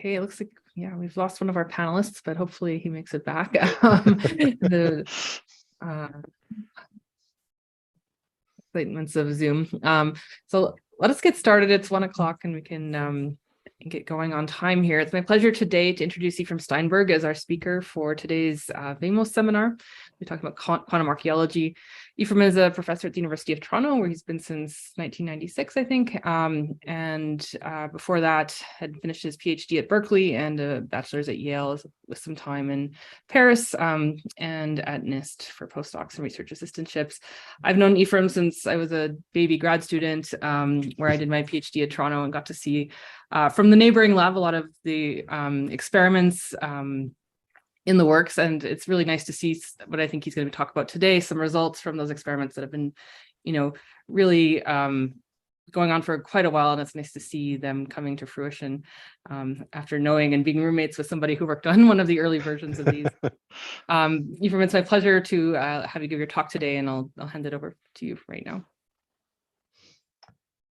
Okay, it looks like, yeah, we've lost one of our panelists, but hopefully he makes it back. The statements of Zoom. So let us get started. It's 1 o'clock and we can get going on time here. It's my pleasure today to introduce Aephraim Steinberg as our speaker for today's VAMOS seminar. We're talking about quantum archaeology. Aephraim is a professor at the University of Toronto, where he's been since 1996, I think. Before that, had finished his PhD at Berkeley and a bachelor's at Yale with some time in Paris and at NIST for postdocs and research assistantships. I've known Aephraim since I was a baby grad student, where I did my PhD at Toronto and got to see from the neighboring lab a lot of the experiments in the works, and it's really nice to see what I think he's going to talk about today, some results from those experiments that have been, really going on for quite a while, and it's nice to see them coming to fruition after knowing and being roommates with somebody who worked on one of the early versions of these. Aephraim, it's my pleasure to have you give your talk today, and I'll hand it over to you right now.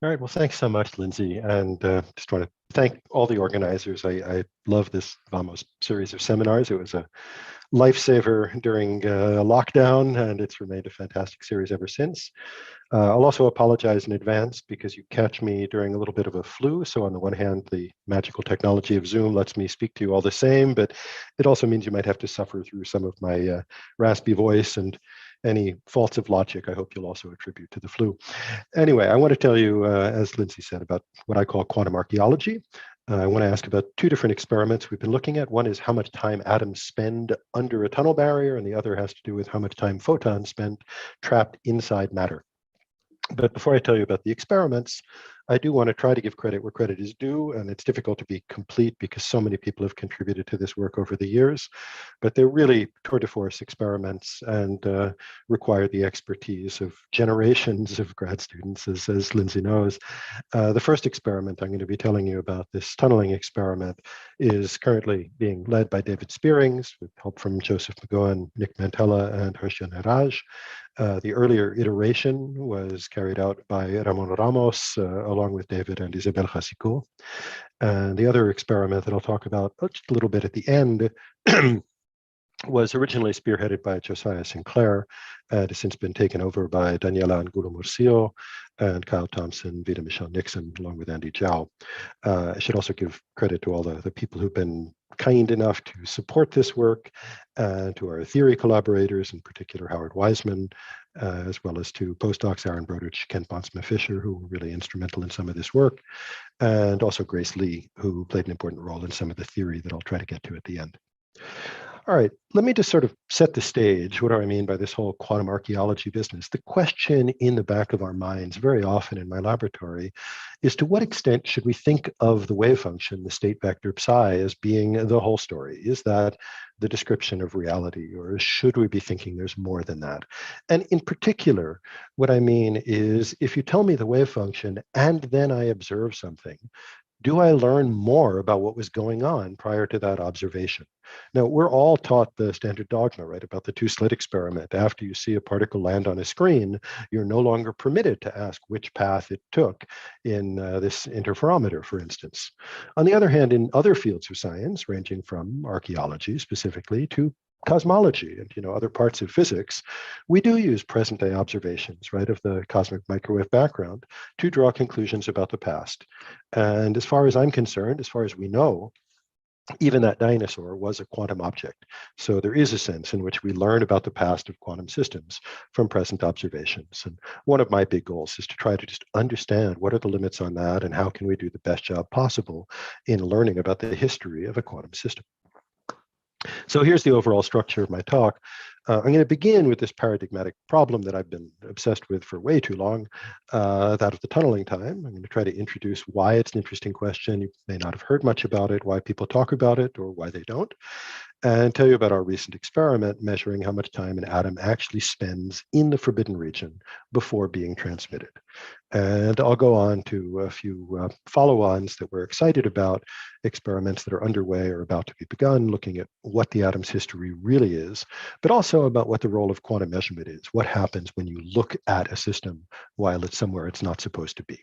All right, well, thanks so much, Lindsay, and just want to thank all the organizers. I love this VAMOS series of seminars. It was a lifesaver during lockdown, and it's remained a fantastic series ever since. I'll also apologize in advance because you catch me during a little bit of a flu. So on the one hand, the magical technology of Zoom lets me speak to you all the same, but it also means you might have to suffer through some of my raspy voice, and any faults of logic, I hope you'll also attribute to the flu. Anyway, I want to tell you, as Lindsay said, about what I call quantum archaeology. I want to ask about two different experiments we've been looking at. One is how much time atoms spend under a tunnel barrier, and the other has to do with how much time photons spend trapped inside matter. But before I tell you about the experiments, I do want to try to give credit where credit is due, and it's difficult to be complete because so many people have contributed to this work over the years, but they're really tour de force experiments and require the expertise of generations of grad students, as Lindsay knows. The first experiment I'm going to be telling you about, this tunneling experiment, is currently being led by David Spearings with help from Joseph McGowan, Nick Mantella, and Hershia Neraj. The earlier iteration was carried out by Ramon Ramos, along with David and Isabel Jacico. And the other experiment that I'll talk about just a little bit at the end was originally spearheaded by Josiah Sinclair and has since been taken over by Daniela Angulo-Murcio and Kyle Thompson, Vida Michelle Nixon, along with Andy Zhao. I should also give credit to all the people who've been kind enough to support this work, to our theory collaborators, in particular Howard Wiseman, as well as to postdocs Aaron Brodich, Ken Bonsma-Fisher, who were really instrumental in some of this work, and also Grace Lee, who played an important role in some of the theory that I'll try to get to at the end. All right, let me just sort of set the stage. What do I mean by this whole quantum archaeology business? The question in the back of our minds very often in my laboratory is, to what extent should we think of the wave function, the state vector psi, as being the whole story? Is that the description of reality, or should we be thinking there's more than that? And in particular, what I mean is, if you tell me the wave function and then I observe something, do I learn more about what was going on prior to that observation? Now, we're all taught the standard dogma, right, about the two-slit experiment. After you see a particle land on a screen, you're no longer permitted to ask which path it took in this interferometer, for instance. On the other hand, in other fields of science, ranging from archaeology specifically to cosmology and other parts of physics, we do use present-day observations, right, of the cosmic microwave background to draw conclusions about the past. And as far as I'm concerned, as far as we know, even that dinosaur was a quantum object. So there is a sense in which we learn about the past of quantum systems from present observations. And one of my big goals is to try to just understand what are the limits on that and how can we do the best job possible in learning about the history of a quantum system. So here's the overall structure of my talk. I'm going to begin with this paradigmatic problem that I've been obsessed with for way too long, that of the tunneling time. I'm going to try to introduce why it's an interesting question. You may not have heard much about it, why people talk about it, or why they don't, and tell you about our recent experiment measuring how much time an atom actually spends in the forbidden region before being transmitted. And I'll go on to a few follow-ons that we're excited about, experiments that are underway or about to be begun, looking at what the atom's history really is, but also about what the role of quantum measurement is, what happens when you look at a system while it's somewhere it's not supposed to be.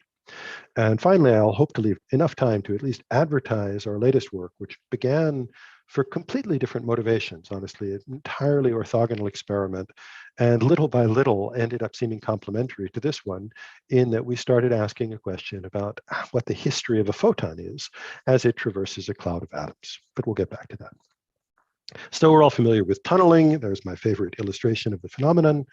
And finally, I'll hope to leave enough time to at least advertise our latest work, which began for completely different motivations, honestly, an entirely orthogonal experiment, and little by little ended up seeming complementary to this one in that we started asking a question about what the history of a photon is as it traverses a cloud of atoms. But we'll get back to that. So we're all familiar with tunneling. There's my favorite illustration of the phenomenon.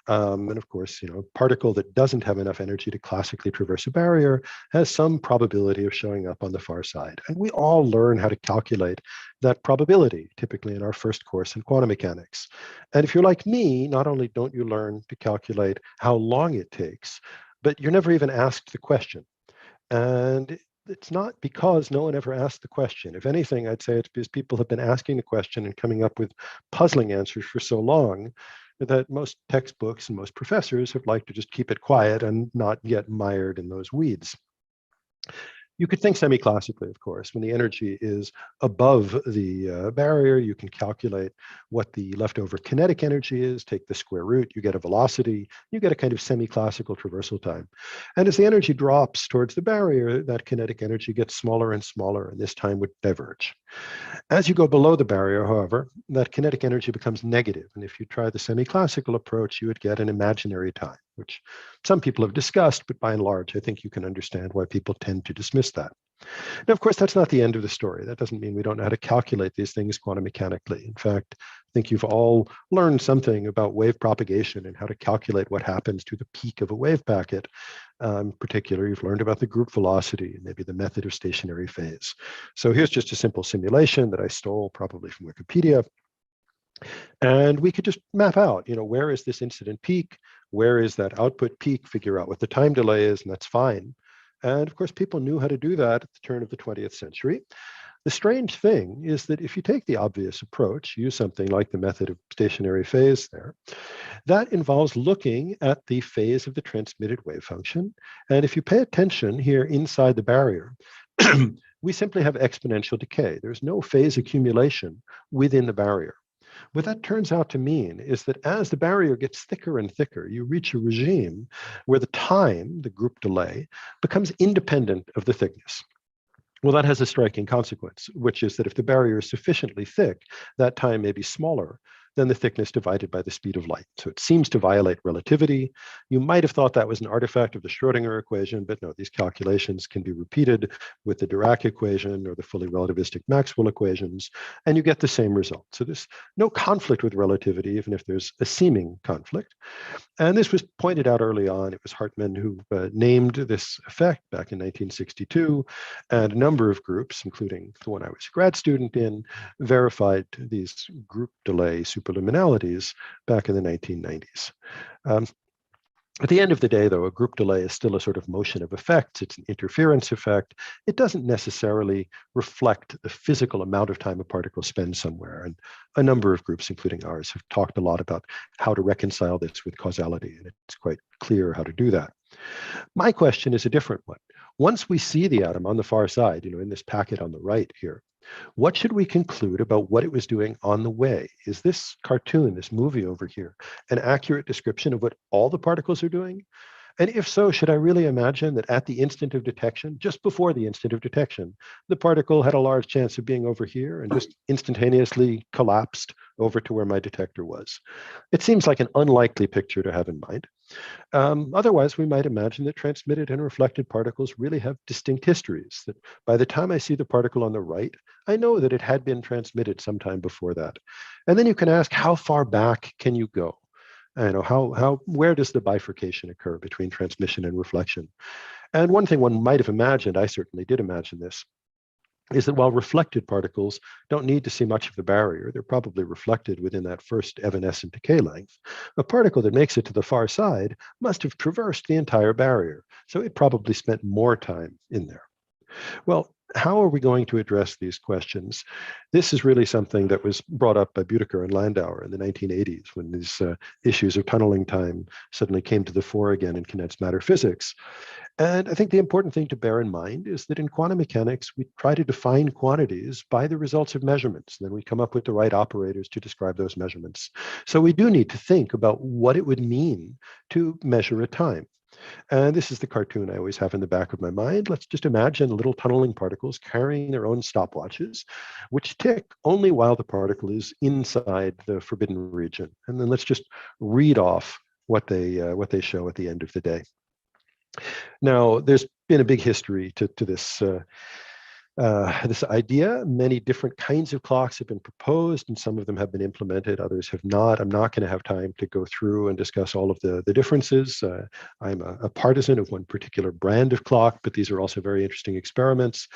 And of course, a particle that doesn't have enough energy to classically traverse a barrier has some probability of showing up on the far side. And we all learn how to calculate that probability, typically in our first course in quantum mechanics. And if you're like me, not only don't you learn to calculate how long it takes, but you're never even asked the question. And it's not because no one ever asked the question. If anything, I'd say it's because people have been asking the question and coming up with puzzling answers for so long that most textbooks and most professors have liked to just keep it quiet and not get mired in those weeds. You could think semi-classically, of course. When the energy is above the barrier, you can calculate what the leftover kinetic energy is, take the square root, you get a velocity, you get a kind of semi-classical traversal time. And as the energy drops towards the barrier, that kinetic energy gets smaller and smaller, and this time would diverge. As you go below the barrier, however, that kinetic energy becomes negative. And if you try the semi-classical approach, you would get an imaginary time, which some people have discussed, but by and large, I think you can understand why people tend to dismiss that. Now, of course, that's not the end of the story. That doesn't mean we don't know how to calculate these things quantum mechanically. In fact, I think you've all learned something about wave propagation and how to calculate what happens to the peak of a wave packet. In particular, you've learned about the group velocity and maybe the method of stationary phase. So here's just a simple simulation that I stole probably from Wikipedia. And we could just map out, where is this incident peak? Where is that output peak? Figure out what the time delay is, and that's fine. And of course, people knew how to do that at the turn of the 20th century. The strange thing is that if you take the obvious approach, use something like the method of stationary phase there, that involves looking at the phase of the transmitted wave function. And if you pay attention here inside the barrier, we simply have exponential decay. There's no phase accumulation within the barrier. What that turns out to mean is that as the barrier gets thicker and thicker, you reach a regime where the time, the group delay, becomes independent of the thickness. Well, that has a striking consequence, which is that if the barrier is sufficiently thick, that time may be smaller than the thickness divided by the speed of light. So it seems to violate relativity. You might have thought that was an artifact of the Schrodinger equation, but no, these calculations can be repeated with the Dirac equation or the fully relativistic Maxwell equations, and you get the same result. So there's no conflict with relativity, even if there's a seeming conflict. And this was pointed out early on. It was Hartmann who named this effect back in 1962, and a number of groups, including the one I was a grad student in, verified these group delay superluminalities back in the 1990s. At the end of the day, though, a group delay is still a sort of motion of effects. It's an interference effect. It doesn't necessarily reflect the physical amount of time a particle spends somewhere. And a number of groups, including ours, have talked a lot about how to reconcile this with causality, and it's quite clear how to do that. My question is a different one. Once we see the atom on the far side, in this packet on the right here, what should we conclude about what it was doing on the way? Is this cartoon, this movie over here, an accurate description of what all the particles are doing? And if so, should I really imagine that at the instant of detection, just before the instant of detection, the particle had a large chance of being over here and just instantaneously collapsed over to where my detector was? It seems like an unlikely picture to have in mind. Otherwise, we might imagine that transmitted and reflected particles really have distinct histories, that by the time I see the particle on the right, I know that it had been transmitted sometime before that. And then you can ask, how far back can you go? Where does the bifurcation occur between transmission and reflection? And one thing one might have imagined, I certainly did imagine this, is that while reflected particles don't need to see much of the barrier, they're probably reflected within that first evanescent decay length. A particle that makes it to the far side must have traversed the entire barrier, so it probably spent more time in there. Well, how are we going to address these questions? This is really something that was brought up by Büdeker and Landauer in the 1980s when these issues of tunneling time suddenly came to the fore again in condensed matter physics. And I think the important thing to bear in mind is that in quantum mechanics, we try to define quantities by the results of measurements. And then we come up with the right operators to describe those measurements. So we do need to think about what it would mean to measure a time. And this is the cartoon I always have in the back of my mind. Let's just imagine little tunneling particles carrying their own stopwatches, which tick only while the particle is inside the forbidden region. And then let's just read off what they show at the end of the day. Now, there's been a big history to this idea. Many different kinds of clocks have been proposed, and some of them have been implemented, others have not. I'm not going to have time to go through and discuss all of the differences. I'm a partisan of one particular brand of clock, but these are also very interesting experiments.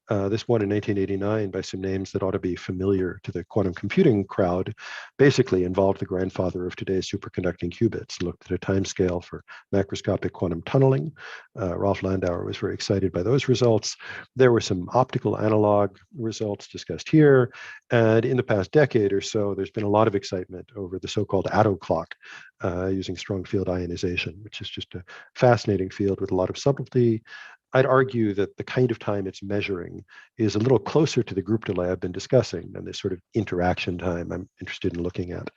This one in 1989 by some names that ought to be familiar to the quantum computing crowd basically involved the grandfather of today's superconducting qubits, looked at a time scale for macroscopic quantum tunneling. Rolf Landauer was very excited by those results. There were some optical analog results discussed here. And in the past decade or so, there's been a lot of excitement over the so-called ATO clock using strong field ionization, which is just a fascinating field with a lot of subtlety. I'd argue that the kind of time it's measuring is a little closer to the group delay I've been discussing than this sort of interaction time I'm interested in looking at.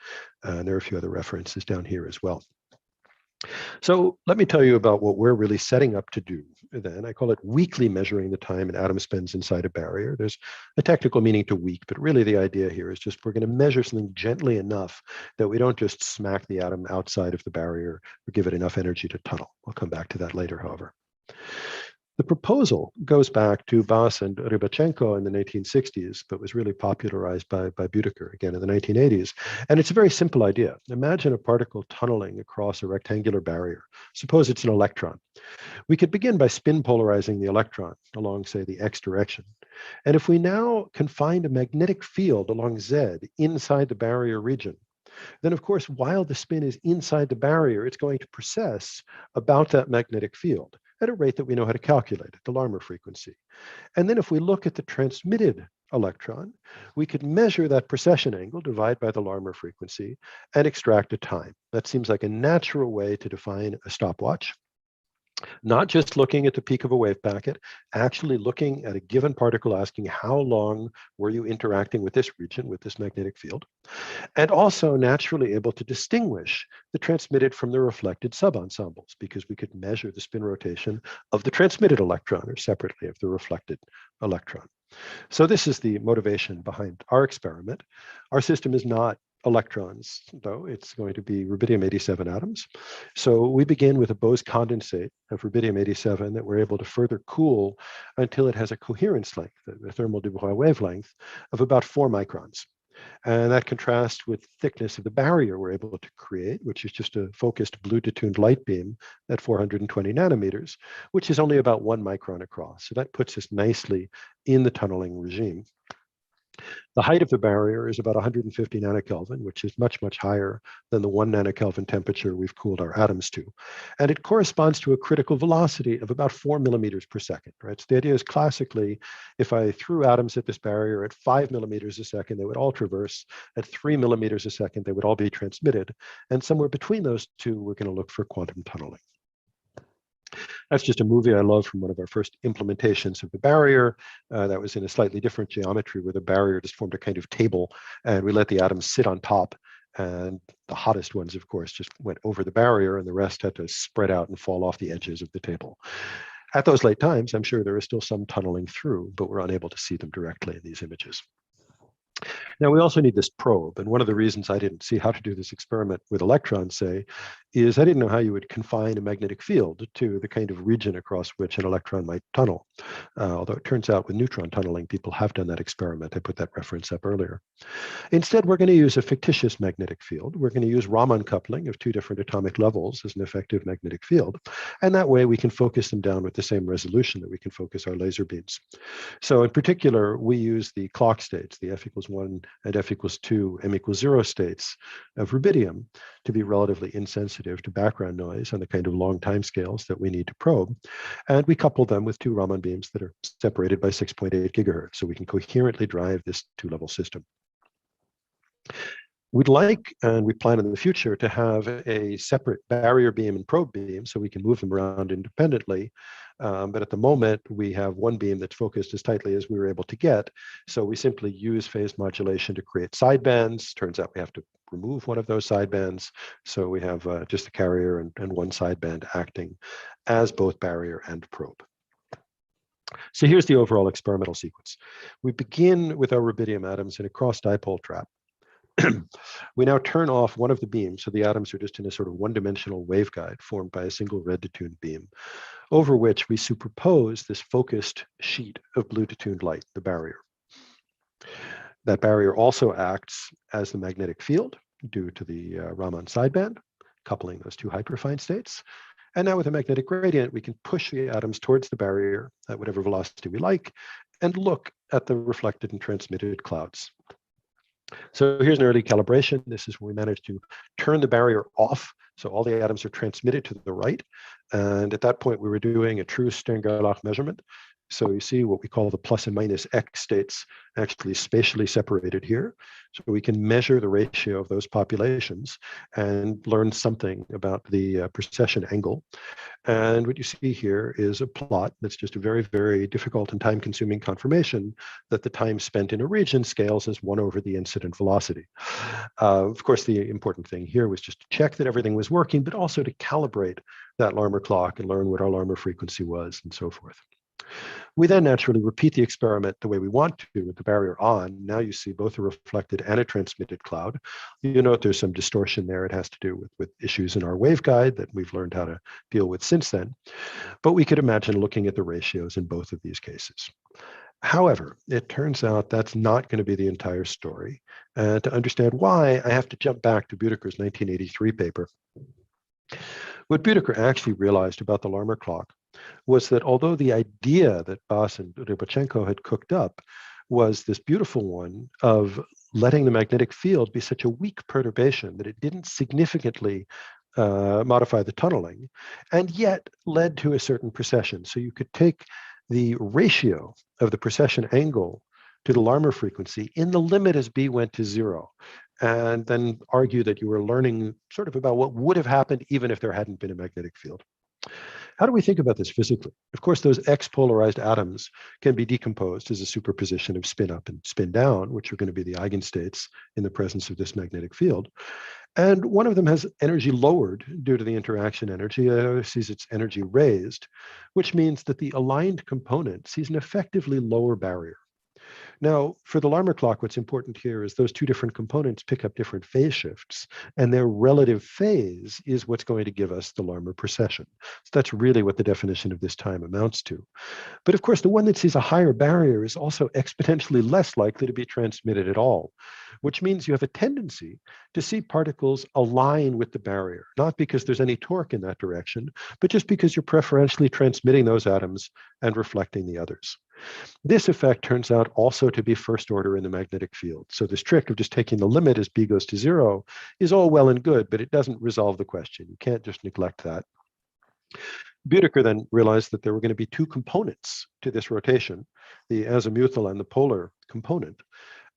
And there are a few other references down here as well. So let me tell you about what we're really setting up to do then. I call it weakly measuring the time an atom spends inside a barrier. There's a technical meaning to weak, but really the idea here is just we're going to measure something gently enough that we don't just smack the atom outside of the barrier or give it enough energy to tunnel. I'll come back to that later, however. The proposal goes back to Bass and Rybachenko in the 1960s, but was really popularized by Budiker again in the 1980s. And it's a very simple idea. Imagine a particle tunneling across a rectangular barrier. Suppose it's an electron. We could begin by spin polarizing the electron along, say, the x direction. And if we now can find a magnetic field along z inside the barrier region, then of course, while the spin is inside the barrier, it's going to precess about that magnetic field at a rate that we know how to calculate at the Larmor frequency. And then if we look at the transmitted electron, we could measure that precession angle, divide by the Larmor frequency, and extract a time. That seems like a natural way to define a stopwatch. Not just looking at the peak of a wave packet, actually looking at a given particle, asking how long were you interacting with this region, with this magnetic field, and also naturally able to distinguish the transmitted from the reflected subensembles, because we could measure the spin rotation of the transmitted electron or separately of the reflected electron. So this is the motivation behind our experiment. Our system is not electrons, though. It's going to be rubidium-87 atoms. So we begin with a Bose condensate of rubidium-87 that we're able to further cool until it has a coherence length, the thermal du Broglie wavelength, of about 4 microns. And that contrasts with thickness of the barrier we're able to create, which is just a focused blue detuned light beam at 420 nanometers, which is only about 1 micron across. So that puts us nicely in the tunneling regime. The height of the barrier is about 150 nanokelvin, which is much, much higher than the 1 nanokelvin temperature we've cooled our atoms to. And it corresponds to a critical velocity of about 4 millimeters per second, right? So the idea is classically, if I threw atoms at this barrier at 5 millimeters a second, they would all traverse. At 3 millimeters a second, they would all be transmitted. And somewhere between those two, we're going to look for quantum tunneling. That's just a movie I love from one of our first implementations of the barrier. That was in a slightly different geometry where the barrier just formed a kind of table and we let the atoms sit on top. And the hottest ones, of course, just went over the barrier and the rest had to spread out and fall off the edges of the table. At those late times, I'm sure there is still some tunneling through, but we're unable to see them directly in these images. Now, we also need this probe. And one of the reasons I didn't see how to do this experiment with electrons, say, is I didn't know how you would confine a magnetic field to the kind of region across which an electron might tunnel. Although it turns out with neutron tunneling, people have done that experiment. I put that reference up earlier. Instead, we're going to use a fictitious magnetic field. We're going to use Raman coupling of 2 different atomic levels as an effective magnetic field. And that way we can focus them down with the same resolution that we can focus our laser beams. So in particular, we use the clock states, the F equals 1 and F equals 2, M equals 0 states of rubidium to be relatively insensitive to background noise on the kind of long time scales that we need to probe. And we couple them with 2 Raman beams that are separated by 6.8 gigahertz, so we can coherently drive this 2-level system. We'd like, and we plan in the future, to have a separate barrier beam and probe beam so we can move them around independently. But at the moment, we have one beam that's focused as tightly as we were able to get. So we simply use phase modulation to create sidebands. Turns out we have to remove one of those sidebands. So we have just the carrier and one sideband acting as both barrier and probe. So here's the overall experimental sequence. We begin with our rubidium atoms in a cross dipole trap. We now turn off one of the beams, so the atoms are just in a sort of one-dimensional waveguide formed by a single red detuned beam, over which we superpose this focused sheet of blue detuned light, the barrier. That barrier also acts as the magnetic field due to the Raman sideband, coupling those two hyperfine states. And now with a magnetic gradient, we can push the atoms towards the barrier at whatever velocity we like and look at the reflected and transmitted clouds. So here's an early calibration. This is when we managed to turn the barrier off. So all the atoms are transmitted to the right. And at that point, we were doing a true Stern-Gerlach measurement. So you see what we call the plus and minus X states actually spatially separated here. So we can measure the ratio of those populations and learn something about the precession angle. And what you see here is a plot that's just a very, very difficult and time-consuming confirmation that the time spent in a region scales as 1 over the incident velocity. Of course, the important thing here was just to check that everything was working, but also to calibrate that Larmor clock and learn what our Larmor frequency was and so forth. We then naturally repeat the experiment the way we want to with the barrier on. Now you see both a reflected and a transmitted cloud. You note there's some distortion there. It has to do with issues in our waveguide that we've learned how to deal with since then. But we could imagine looking at the ratios in both of these cases. However, it turns out that's not going to be the entire story. To understand why, I have to jump back to Büdecker's 1983 paper. What Büdecker actually realized about the Larmor clock was that although the idea that Bass and Rybachenko had cooked up was this beautiful one of letting the magnetic field be such a weak perturbation that it didn't significantly modify the tunneling, and yet led to a certain precession. So you could take the ratio of the precession angle to the Larmor frequency in the limit as B went to 0, and then argue that you were learning sort of about what would have happened even if there hadn't been a magnetic field. How do we think about this physically? Of course, those X-polarized atoms can be decomposed as a superposition of spin up and spin down, which are going to be the eigenstates in the presence of this magnetic field. And one of them has energy lowered due to the interaction energy. The other sees its energy raised, which means that the aligned component sees an effectively lower barrier. Now, for the Larmor clock, what's important here is those two different components pick up different phase shifts, and their relative phase is what's going to give us the Larmor precession. So that's really what the definition of this time amounts to. But of course, the one that sees a higher barrier is also exponentially less likely to be transmitted at all, which means you have a tendency to see particles align with the barrier, not because there's any torque in that direction, but just because you're preferentially transmitting those atoms and reflecting the others. This effect turns out also to be first order in the magnetic field. So this trick of just taking the limit as B goes to 0 is all well and good, but it doesn't resolve the question. You can't just neglect that. Büdecker then realized that there were going to be two components to this rotation, the azimuthal and the polar component.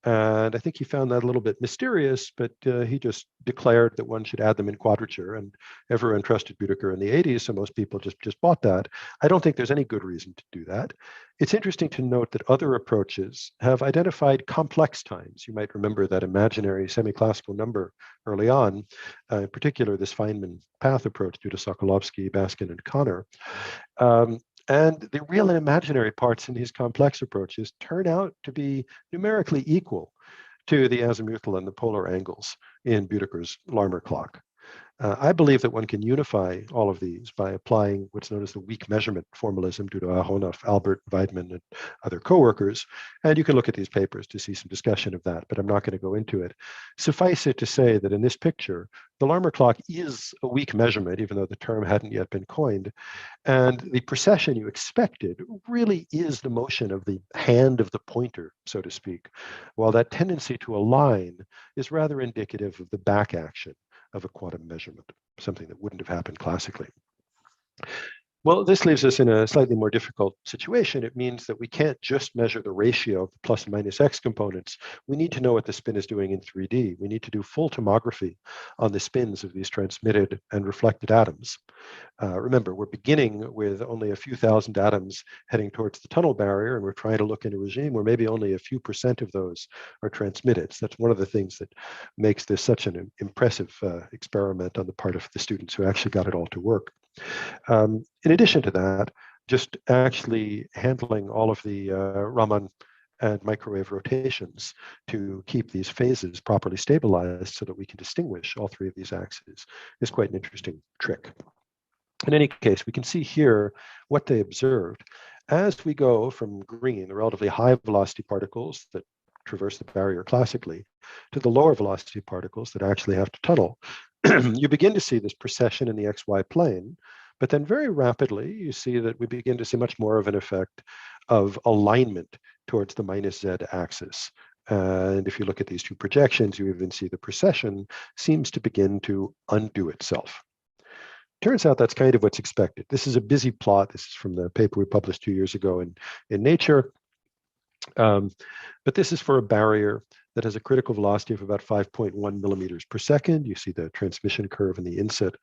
And I think he found that a little bit mysterious, but he just declared that one should add them in quadrature, and everyone trusted Büdecker in the 80s, so most people just bought that. I don't think there's any good reason to do that. It's interesting to note that other approaches have identified complex times. You might remember that imaginary semi-classical number early on, in particular this Feynman path approach due to Sokolovsky, Baskin, and Connor. And the real and imaginary parts in these complex approaches turn out to be numerically equal to the azimuthal and the polar angles in Büdecker's Larmor clock. I believe that one can unify all of these by applying what's known as the weak measurement formalism due to Aharonov, Albert, Weidmann, and other coworkers. And you can look at these papers to see some discussion of that, but I'm not going to go into it. Suffice it to say that in this picture, the Larmor clock is a weak measurement, even though the term hadn't yet been coined. And the precession you expected really is the motion of the hand of the pointer, so to speak, while that tendency to align is rather indicative of the back action of a quantum measurement, something that wouldn't have happened classically. Well, this leaves us in a slightly more difficult situation. It means that we can't just measure the ratio of the plus and minus x components. We need to know what the spin is doing in 3D. We need to do full tomography on the spins of these transmitted and reflected atoms. Remember, we're beginning with only a few thousand atoms heading towards the tunnel barrier, and we're trying to look in a regime where maybe only a few percent of those are transmitted. So that's one of the things that makes this such an impressive experiment on the part of the students who actually got it all to work. In addition to that, just actually handling all of the Raman and microwave rotations to keep these phases properly stabilized so that we can distinguish all three of these axes is quite an interesting trick. In any case, we can see here what they observed. As we go from green, the relatively high velocity particles that traverse the barrier classically, to the lower velocity particles that actually have to tunnel, you begin to see this precession in the XY plane. But then very rapidly, you see that we begin to see much more of an effect of alignment towards the minus Z axis. And if you look at these two projections, you even see the precession seems to begin to undo itself. Turns out that's kind of what's expected. This is a busy plot. This is from the paper we published 2 years ago in Nature. But this is for a barrier that has a critical velocity of about 5.1 millimeters per second. You see the transmission curve and the inset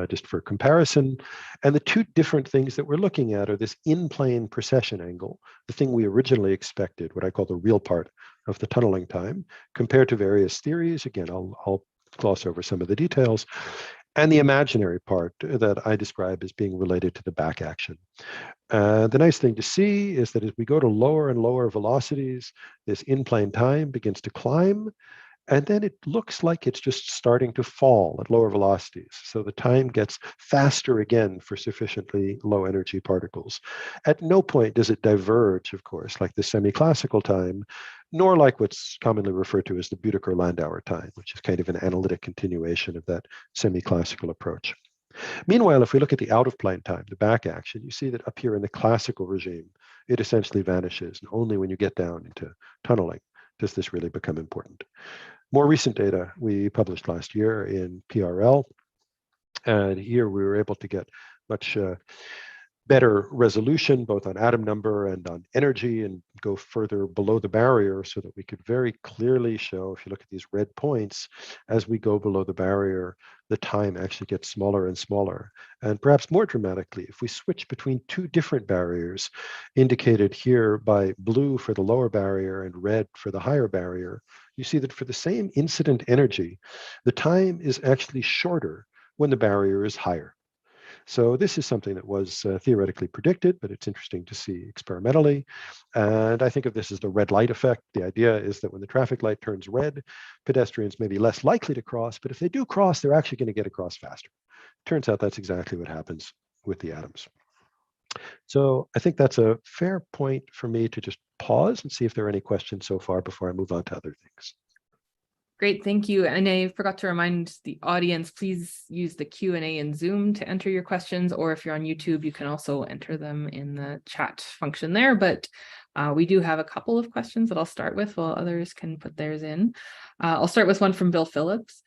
just for comparison. And the two different things that we're looking at are this in-plane precession angle, the thing we originally expected, what I call the real part of the tunneling time, compared to various theories. Again, I'll gloss over some of the details. And the imaginary part that I describe as being related to the back action. The nice thing to see is that as we go to lower and lower velocities, this in-plane time begins to climb, and then it looks like it's just starting to fall at lower velocities. So the time gets faster again for sufficiently low energy particles. At no point does it diverge, of course, like the semi-classical time, nor like what's commonly referred to as the Büdeker-Landauer time, which is kind of an analytic continuation of that semi-classical approach. Meanwhile, if we look at the out-of-plane time, the back action, you see that up here in the classical regime, it essentially vanishes. And only when you get down into tunneling does this really become important. More recent data we published last year in PRL, and here we were able to get much better resolution, both on atom number and on energy, and go further below the barrier so that we could very clearly show, if you look at these red points, as we go below the barrier, the time actually gets smaller and smaller. And perhaps more dramatically, if we switch between two different barriers, indicated here by blue for the lower barrier and red for the higher barrier, you see that for the same incident energy, the time is actually shorter when the barrier is higher. So this is something that was theoretically predicted, but it's interesting to see experimentally. And I think of this as the red light effect. The idea is that when the traffic light turns red, pedestrians may be less likely to cross, but if they do cross, they're actually going to get across faster. Turns out that's exactly what happens with the atoms. So I think that's a fair point for me to just pause and see if there are any questions so far before I move on to other things. Great, thank you. And I forgot to remind the audience, please use the Q&A in Zoom to enter your questions, or if you're on YouTube, you can also enter them in the chat function there. But we do have a couple of questions that I'll start with while others can put theirs in. I'll start with one from Bill Phillips.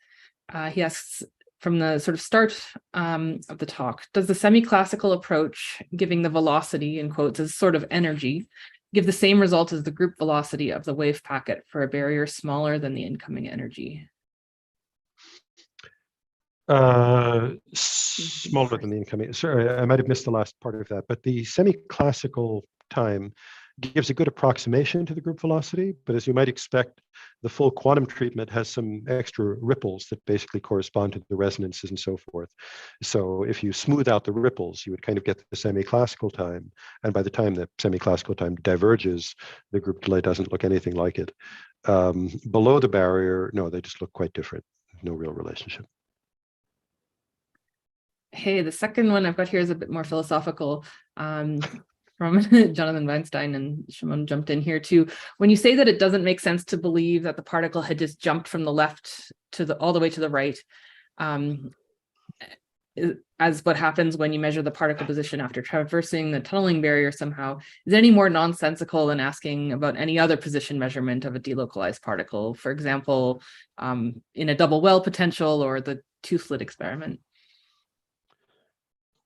He asks, from the sort of start of the talk, does the semi-classical approach, giving the velocity, in quotes, as sort of energy, give the same result as the group velocity of the wave packet for a barrier smaller than the incoming energy? Smaller than the incoming. Sorry, I might have missed the last part of that, but the semi-classical time gives a good approximation to the group velocity, but as you might expect, the full quantum treatment has some extra ripples that basically correspond to the resonances and so forth. So if you smooth out the ripples, you would kind of get the semi-classical time. And by the time the semi-classical time diverges, the group delay doesn't look anything like it. Below the barrier, no, they just look quite different. No real relationship. Hey, the second one I've got here is a bit more philosophical. From Jonathan Weinstein, and Shimon jumped in here too. When you say that it doesn't make sense to believe that the particle had just jumped from the left to all the way to the right, as what happens when you measure the particle position after traversing the tunneling barrier somehow, is it any more nonsensical than asking about any other position measurement of a delocalized particle, for example, in a double well potential or the two-slit experiment?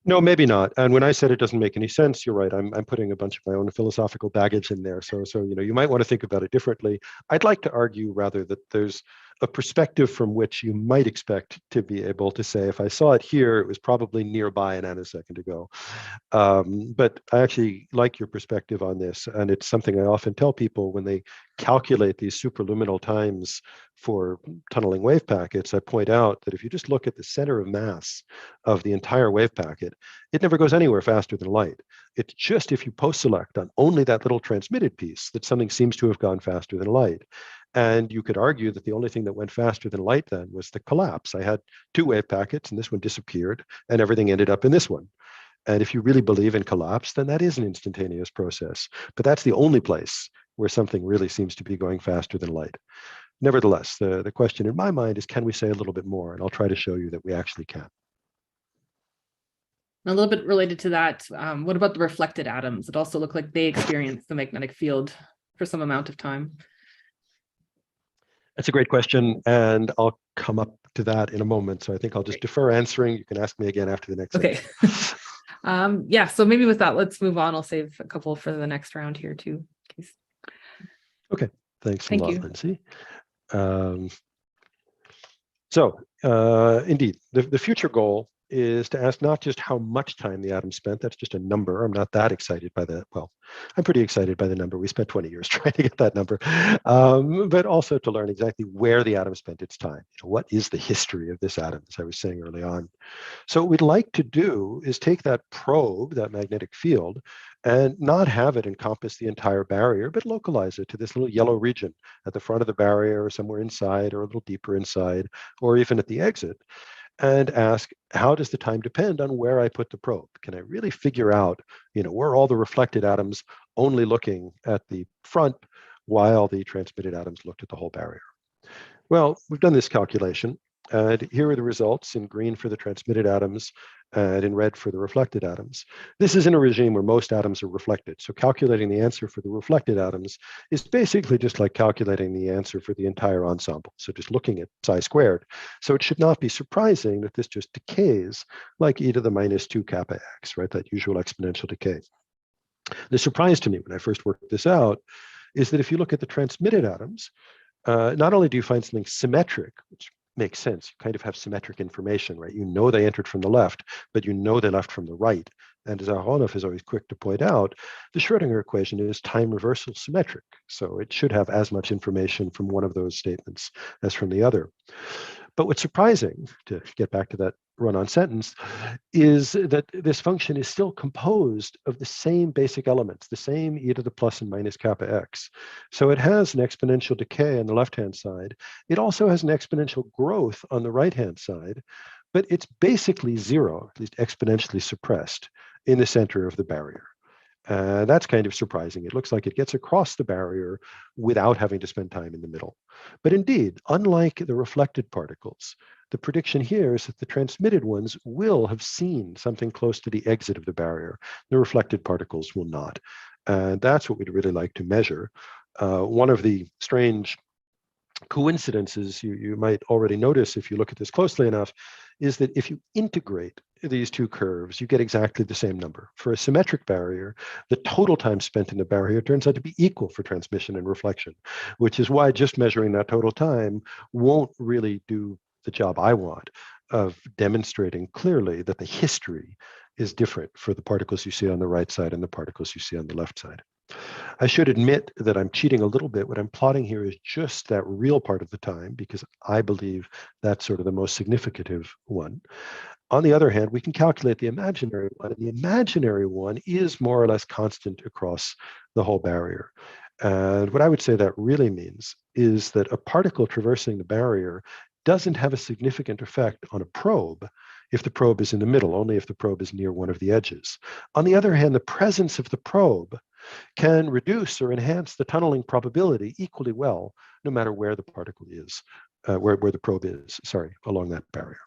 No, maybe not. And when I said it doesn't make any sense, you're right. I'm putting a bunch of my own philosophical baggage in there. So you might want to think about it differently. I'd like to argue rather that there's a perspective from which you might expect to be able to say, if I saw it here, it was probably nearby a nanosecond ago. But I actually like your perspective on this, and it's something I often tell people when they calculate these superluminal times for tunneling wave packets. I point out that if you just look at the center of mass of the entire wave packet, it never goes anywhere faster than light. It's just if you post-select on only that little transmitted piece that something seems to have gone faster than light. And you could argue that the only thing that went faster than light then was the collapse. I had two wave packets and this one disappeared and everything ended up in this one. And if you really believe in collapse, then that is an instantaneous process. But that's the only place where something really seems to be going faster than light. Nevertheless, the question in my mind is, can we say a little bit more? And I'll try to show you that we actually can. A little bit related to that, what about the reflected atoms? It also looked like they experienced the magnetic field for some amount of time. That's a great question, and I'll come up to that in a moment. So I think I'll just defer answering. You can ask me again after the next section. Yeah, so maybe with that, let's move on. I'll save a couple for the next round here too. Okay, thanks a lot, Lindsay. Indeed, the future goal is to ask not just how much time the atom spent. That's just a number. I'm not that excited by that. Well, I'm pretty excited by the number. We spent 20 years trying to get that number, but also to learn exactly where the atom spent its time. What is the history of this atom, as I was saying early on? So what we'd like to do is take that probe, that magnetic field, and not have it encompass the entire barrier, but localize it to this little yellow region at the front of the barrier or somewhere inside or a little deeper inside, or even at the exit, and ask, how does the time depend on where I put the probe? Can I really figure out, where all the reflected atoms only looking at the front while the transmitted atoms looked at the whole barrier? Well, we've done this calculation, and here are the results in green for the transmitted atoms and in red for the reflected atoms. This is in a regime where most atoms are reflected. So calculating the answer for the reflected atoms is basically just like calculating the answer for the entire ensemble. So just looking at psi squared. So it should not be surprising that this just decays like e to the minus 2 kappa x, right? That usual exponential decay. The surprise to me when I first worked this out is that if you look at the transmitted atoms, not only do you find something symmetric, which makes sense, you kind of have symmetric information, right? You know they entered from the left, but you know they left from the right. And as Aharonov is always quick to point out, the Schrödinger equation is time reversal symmetric. So it should have as much information from one of those statements as from the other. But what's surprising, to get back to that run-on sentence, is that this function is still composed of the same basic elements, the same e to the plus and minus kappa x. So it has an exponential decay on the left-hand side. It also has an exponential growth on the right-hand side, but it's basically zero, at least exponentially suppressed, in the center of the barrier. That's kind of surprising. It looks like it gets across the barrier without having to spend time in the middle. But indeed, unlike the reflected particles, the prediction here is that the transmitted ones will have seen something close to the exit of the barrier. The reflected particles will not. And that's what we'd really like to measure. One of the strange coincidences you might already notice if you look at this closely enough is that if you integrate these two curves, you get exactly the same number. For a symmetric barrier, the total time spent in the barrier turns out to be equal for transmission and reflection, which is why just measuring that total time won't really do the job I want of demonstrating clearly that the history is different for the particles you see on the right side and the particles you see on the left side. I should admit that I'm cheating a little bit. What I'm plotting here is just that real part of the time, because I believe that's sort of the most significant one. On the other hand, we can calculate the imaginary one, and the imaginary one is more or less constant across the whole barrier. And what I would say that really means is that a particle traversing the barrier doesn't have a significant effect on a probe if the probe is in the middle, only if the probe is near one of the edges. On the other hand, the presence of the probe can reduce or enhance the tunneling probability equally well, no matter where the particle is, where the probe is, along that barrier.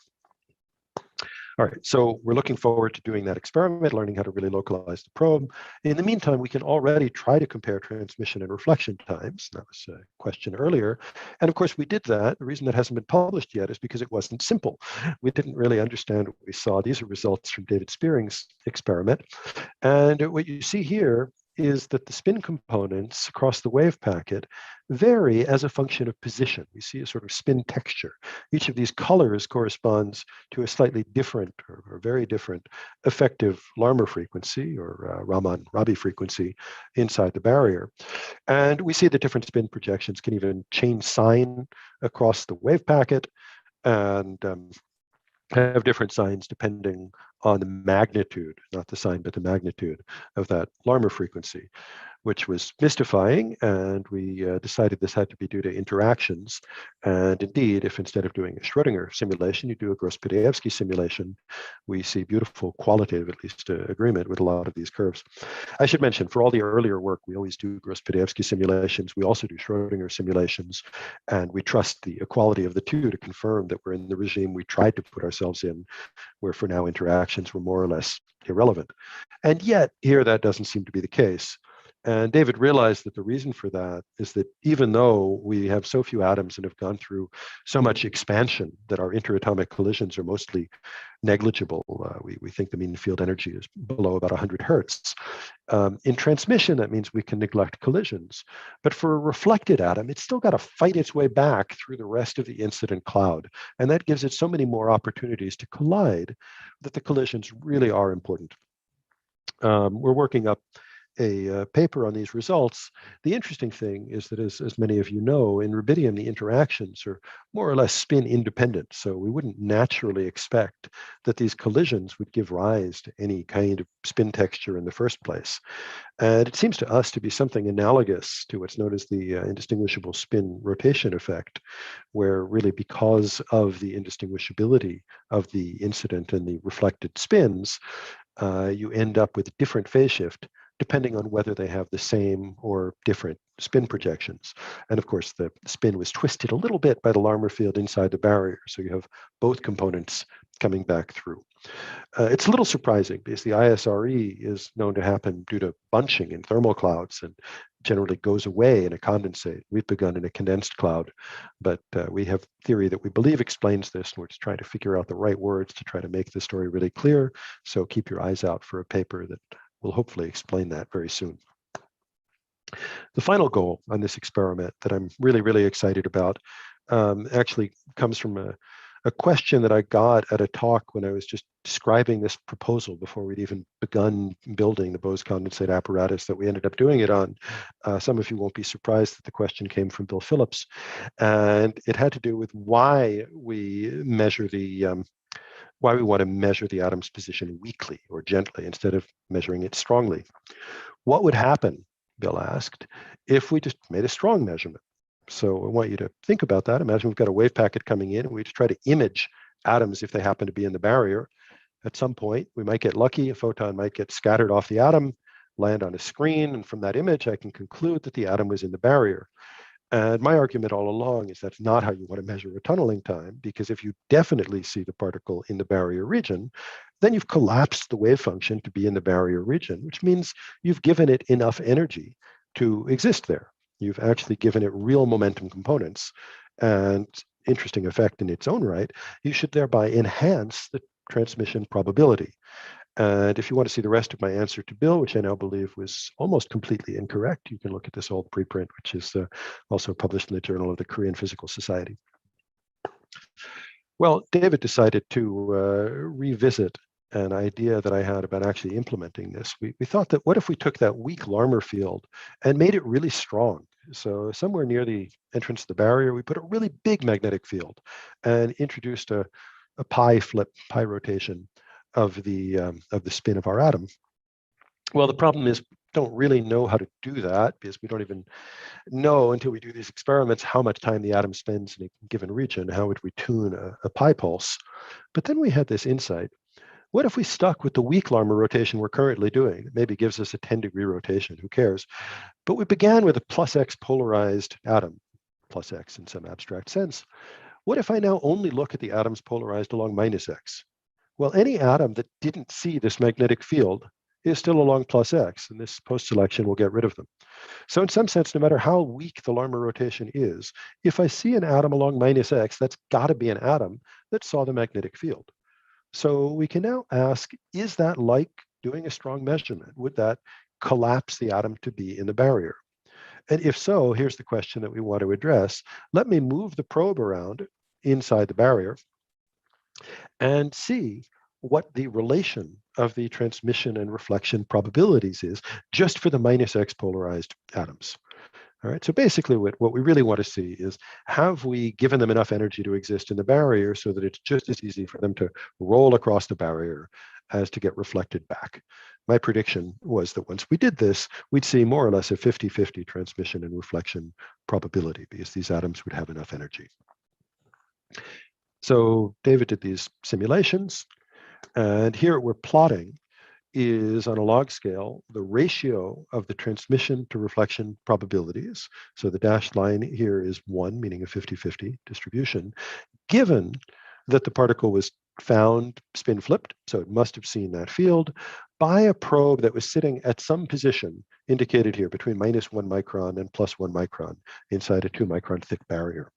All right, so we're looking forward to doing that experiment, learning how to really localize the probe. In the meantime, we can already try to compare transmission and reflection times. That was a question earlier. And of course, we did that. The reason that hasn't been published yet is because it wasn't simple. We didn't really understand what we saw. These are results from David Spearing's experiment. And what you see here is that the spin components across the wave packet vary as a function of position. We see a sort of spin texture. Each of these colors corresponds to a slightly different or very different effective Larmor frequency or Raman-Rabi frequency inside the barrier. And we see that different spin projections can even change sign across the wave packet and have different signs depending on the magnitude, not the sign, but the magnitude of that Larmor frequency, which was mystifying. And we decided this had to be due to interactions. And indeed, if instead of doing a Schrödinger simulation, you do a Gross-Pitaevsky simulation, we see beautiful qualitative, at least, agreement with a lot of these curves. I should mention, for all the earlier work, we always do Gross-Pitaevsky simulations. We also do Schrödinger simulations, and we trust the equality of the two to confirm that we're in the regime we tried to put ourselves in, where for now interactions were more or less irrelevant. And yet, here that doesn't seem to be the case. And David realized that the reason for that is that even though we have so few atoms and have gone through so much expansion that our interatomic collisions are mostly negligible, we think the mean field energy is below about 100 hertz. In transmission, that means we can neglect collisions. But for a reflected atom, it's still got to fight its way back through the rest of the incident cloud. And that gives it so many more opportunities to collide that the collisions really are important. We're working up a paper on these results. The interesting thing is that, as many of you know, in rubidium, the interactions are more or less spin independent. So we wouldn't naturally expect that these collisions would give rise to any kind of spin texture in the first place. And it seems to us to be something analogous to what's known as the indistinguishable spin rotation effect, where really because of the indistinguishability of the incident and the reflected spins, you end up with a different phase shift depending on whether they have the same or different spin projections. And of course, the spin was twisted a little bit by the Larmor field inside the barrier. So you have both components coming back through. It's a little surprising because the ISRE is known to happen due to bunching in thermal clouds and generally goes away in a condensate. We've begun in a condensed cloud, but we have theory that we believe explains this, and we're just trying to figure out the right words to try to make the story really clear. So keep your eyes out for a paper that will hopefully explain that very soon. The final goal on this experiment that I'm really, really excited about actually comes from a question that I got at a talk when I was just describing this proposal before we'd even begun building the Bose condensate apparatus that we ended up doing it on. Some of you won't be surprised that the question came from Bill Phillips, and it had to do with why we measure the why we want to measure the atom's position weakly or gently instead of measuring it strongly. What would happen, Bill asked, if we just made a strong measurement? So I want you to think about that. Imagine we've got a wave packet coming in and we just try to image atoms if they happen to be in the barrier. At some point, we might get lucky. A photon might get scattered off the atom, land on a screen, and from that image, I can conclude that the atom was in the barrier. And my argument all along is that's not how you want to measure a tunneling time, because if you definitely see the particle in the barrier region, then you've collapsed the wave function to be in the barrier region, which means you've given it enough energy to exist there. You've actually given it real momentum components, and interesting effect in its own right. You should thereby enhance the transmission probability. And if you want to see the rest of my answer to Bill, which I now believe was almost completely incorrect, you can look at this old preprint, which is also published in the Journal of the Korean Physical Society. Well, David decided to revisit an idea that I had about actually implementing this. We thought that what if we took that weak Larmor field and made it really strong? So somewhere near the entrance to the barrier, we put a really big magnetic field and introduced a pi rotation of the spin of our atom. Well, the problem is we don't really know how to do that because we don't even know until we do these experiments how much time the atom spends in a given region. How would we tune a pi pulse? But then we had this insight. What if we stuck with the weak Larmor rotation we're currently doing? It maybe gives us a 10-degree rotation, who cares? But we began with a plus x polarized atom, plus x in some abstract sense. What if I now only look at the atoms polarized along minus x? Well, any atom that didn't see this magnetic field is still along plus x, and this post-selection will get rid of them. So in some sense, no matter how weak the Larmor rotation is, if I see an atom along minus x, that's got to be an atom that saw the magnetic field. So we can now ask, is that like doing a strong measurement? Would that collapse the atom to be in the barrier? And if so, here's the question that we want to address. Let me move the probe around inside the barrier and see what the relation of the transmission and reflection probabilities is just for the minus x polarized atoms. All right, so basically what we really want to see is, have we given them enough energy to exist in the barrier so that it's just as easy for them to roll across the barrier as to get reflected back? My prediction was that once we did this, we'd see more or less a 50-50 transmission and reflection probability because these atoms would have enough energy. So David did these simulations, and here we're plotting is on a log scale the ratio of the transmission to reflection probabilities. So the dashed line here is 1, meaning a 50-50 distribution, given that the particle was found spin flipped, so it must have seen that field, by a probe that was sitting at some position indicated here between -1 micron and +1 micron inside a 2 micron thick barrier.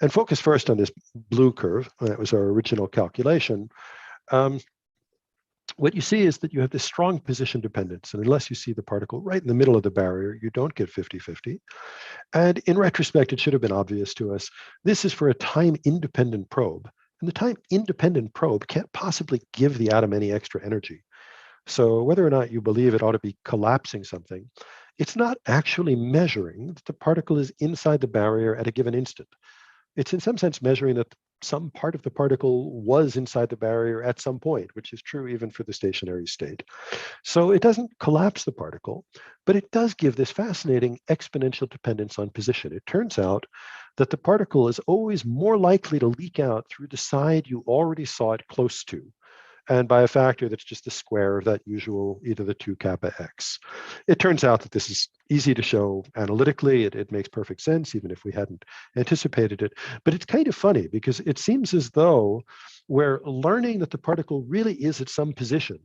And focus first on this blue curve. That was our original calculation. What you see is that you have this strong position dependence, and unless you see the particle right in the middle of the barrier, you don't get 50-50. And in retrospect, it should have been obvious to us, this is for a time-independent probe, and the time-independent probe can't possibly give the atom any extra energy. So whether or not you believe it ought to be collapsing something, it's not actually measuring that the particle is inside the barrier at a given instant. It's in some sense measuring that some part of the particle was inside the barrier at some point, which is true even for the stationary state. So it doesn't collapse the particle, but it does give this fascinating exponential dependence on position. It turns out that the particle is always more likely to leak out through the side you already saw it close to, and by a factor that's just the square of that usual either the 2 kappa x. It turns out that this is easy to show analytically. It makes perfect sense, even if we hadn't anticipated it. But it's kind of funny because it seems as though we're learning that the particle really is at some position,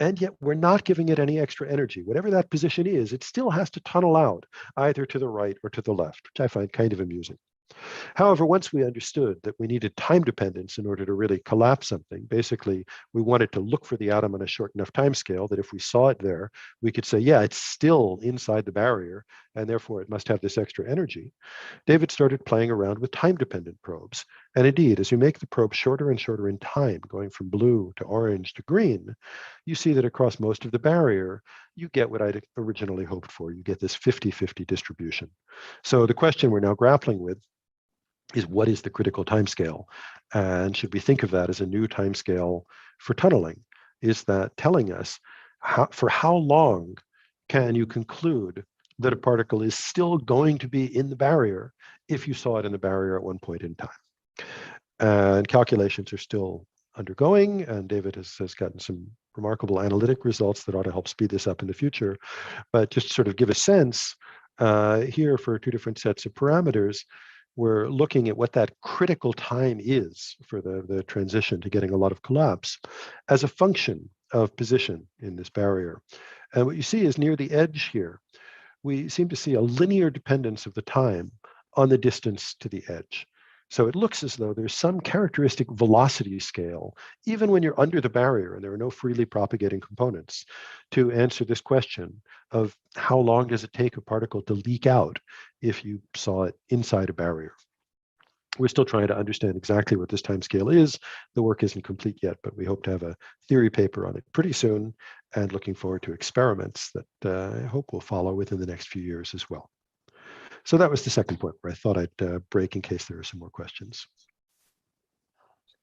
and yet we're not giving it any extra energy. Whatever that position is, it still has to tunnel out either to the right or to the left, which I find kind of amusing. However, once we understood that we needed time dependence in order to really collapse something, basically we wanted to look for the atom on a short enough time scale that if we saw it there, we could say, yeah, it's still inside the barrier, and therefore it must have this extra energy. David started playing around with time-dependent probes. And indeed, as you make the probe shorter and shorter in time, going from blue to orange to green, you see that across most of the barrier, you get what I'd originally hoped for. You get this 50-50 distribution. So the question we're now grappling with is, what is the critical timescale? And should we think of that as a new timescale for tunneling? Is that telling us for how long can you conclude that a particle is still going to be in the barrier if you saw it in the barrier at one point in time? And calculations are still undergoing, and David has gotten some remarkable analytic results that ought to help speed this up in the future. But just to sort of give a sense, here for 2 different sets of parameters, we're looking at what that critical time is for the transition to getting a lot of collapse as a function of position in this barrier. And what you see is near the edge here, we seem to see a linear dependence of the time on the distance to the edge. So it looks as though there's some characteristic velocity scale, even when you're under the barrier and there are no freely propagating components, to answer this question of how long does it take a particle to leak out if you saw it inside a barrier. We're still trying to understand exactly what this time scale is. The work isn't complete yet, but we hope to have a theory paper on it pretty soon, and looking forward to experiments that I hope will follow within the next few years as well. So that was the second point where I thought I'd break in case there are some more questions.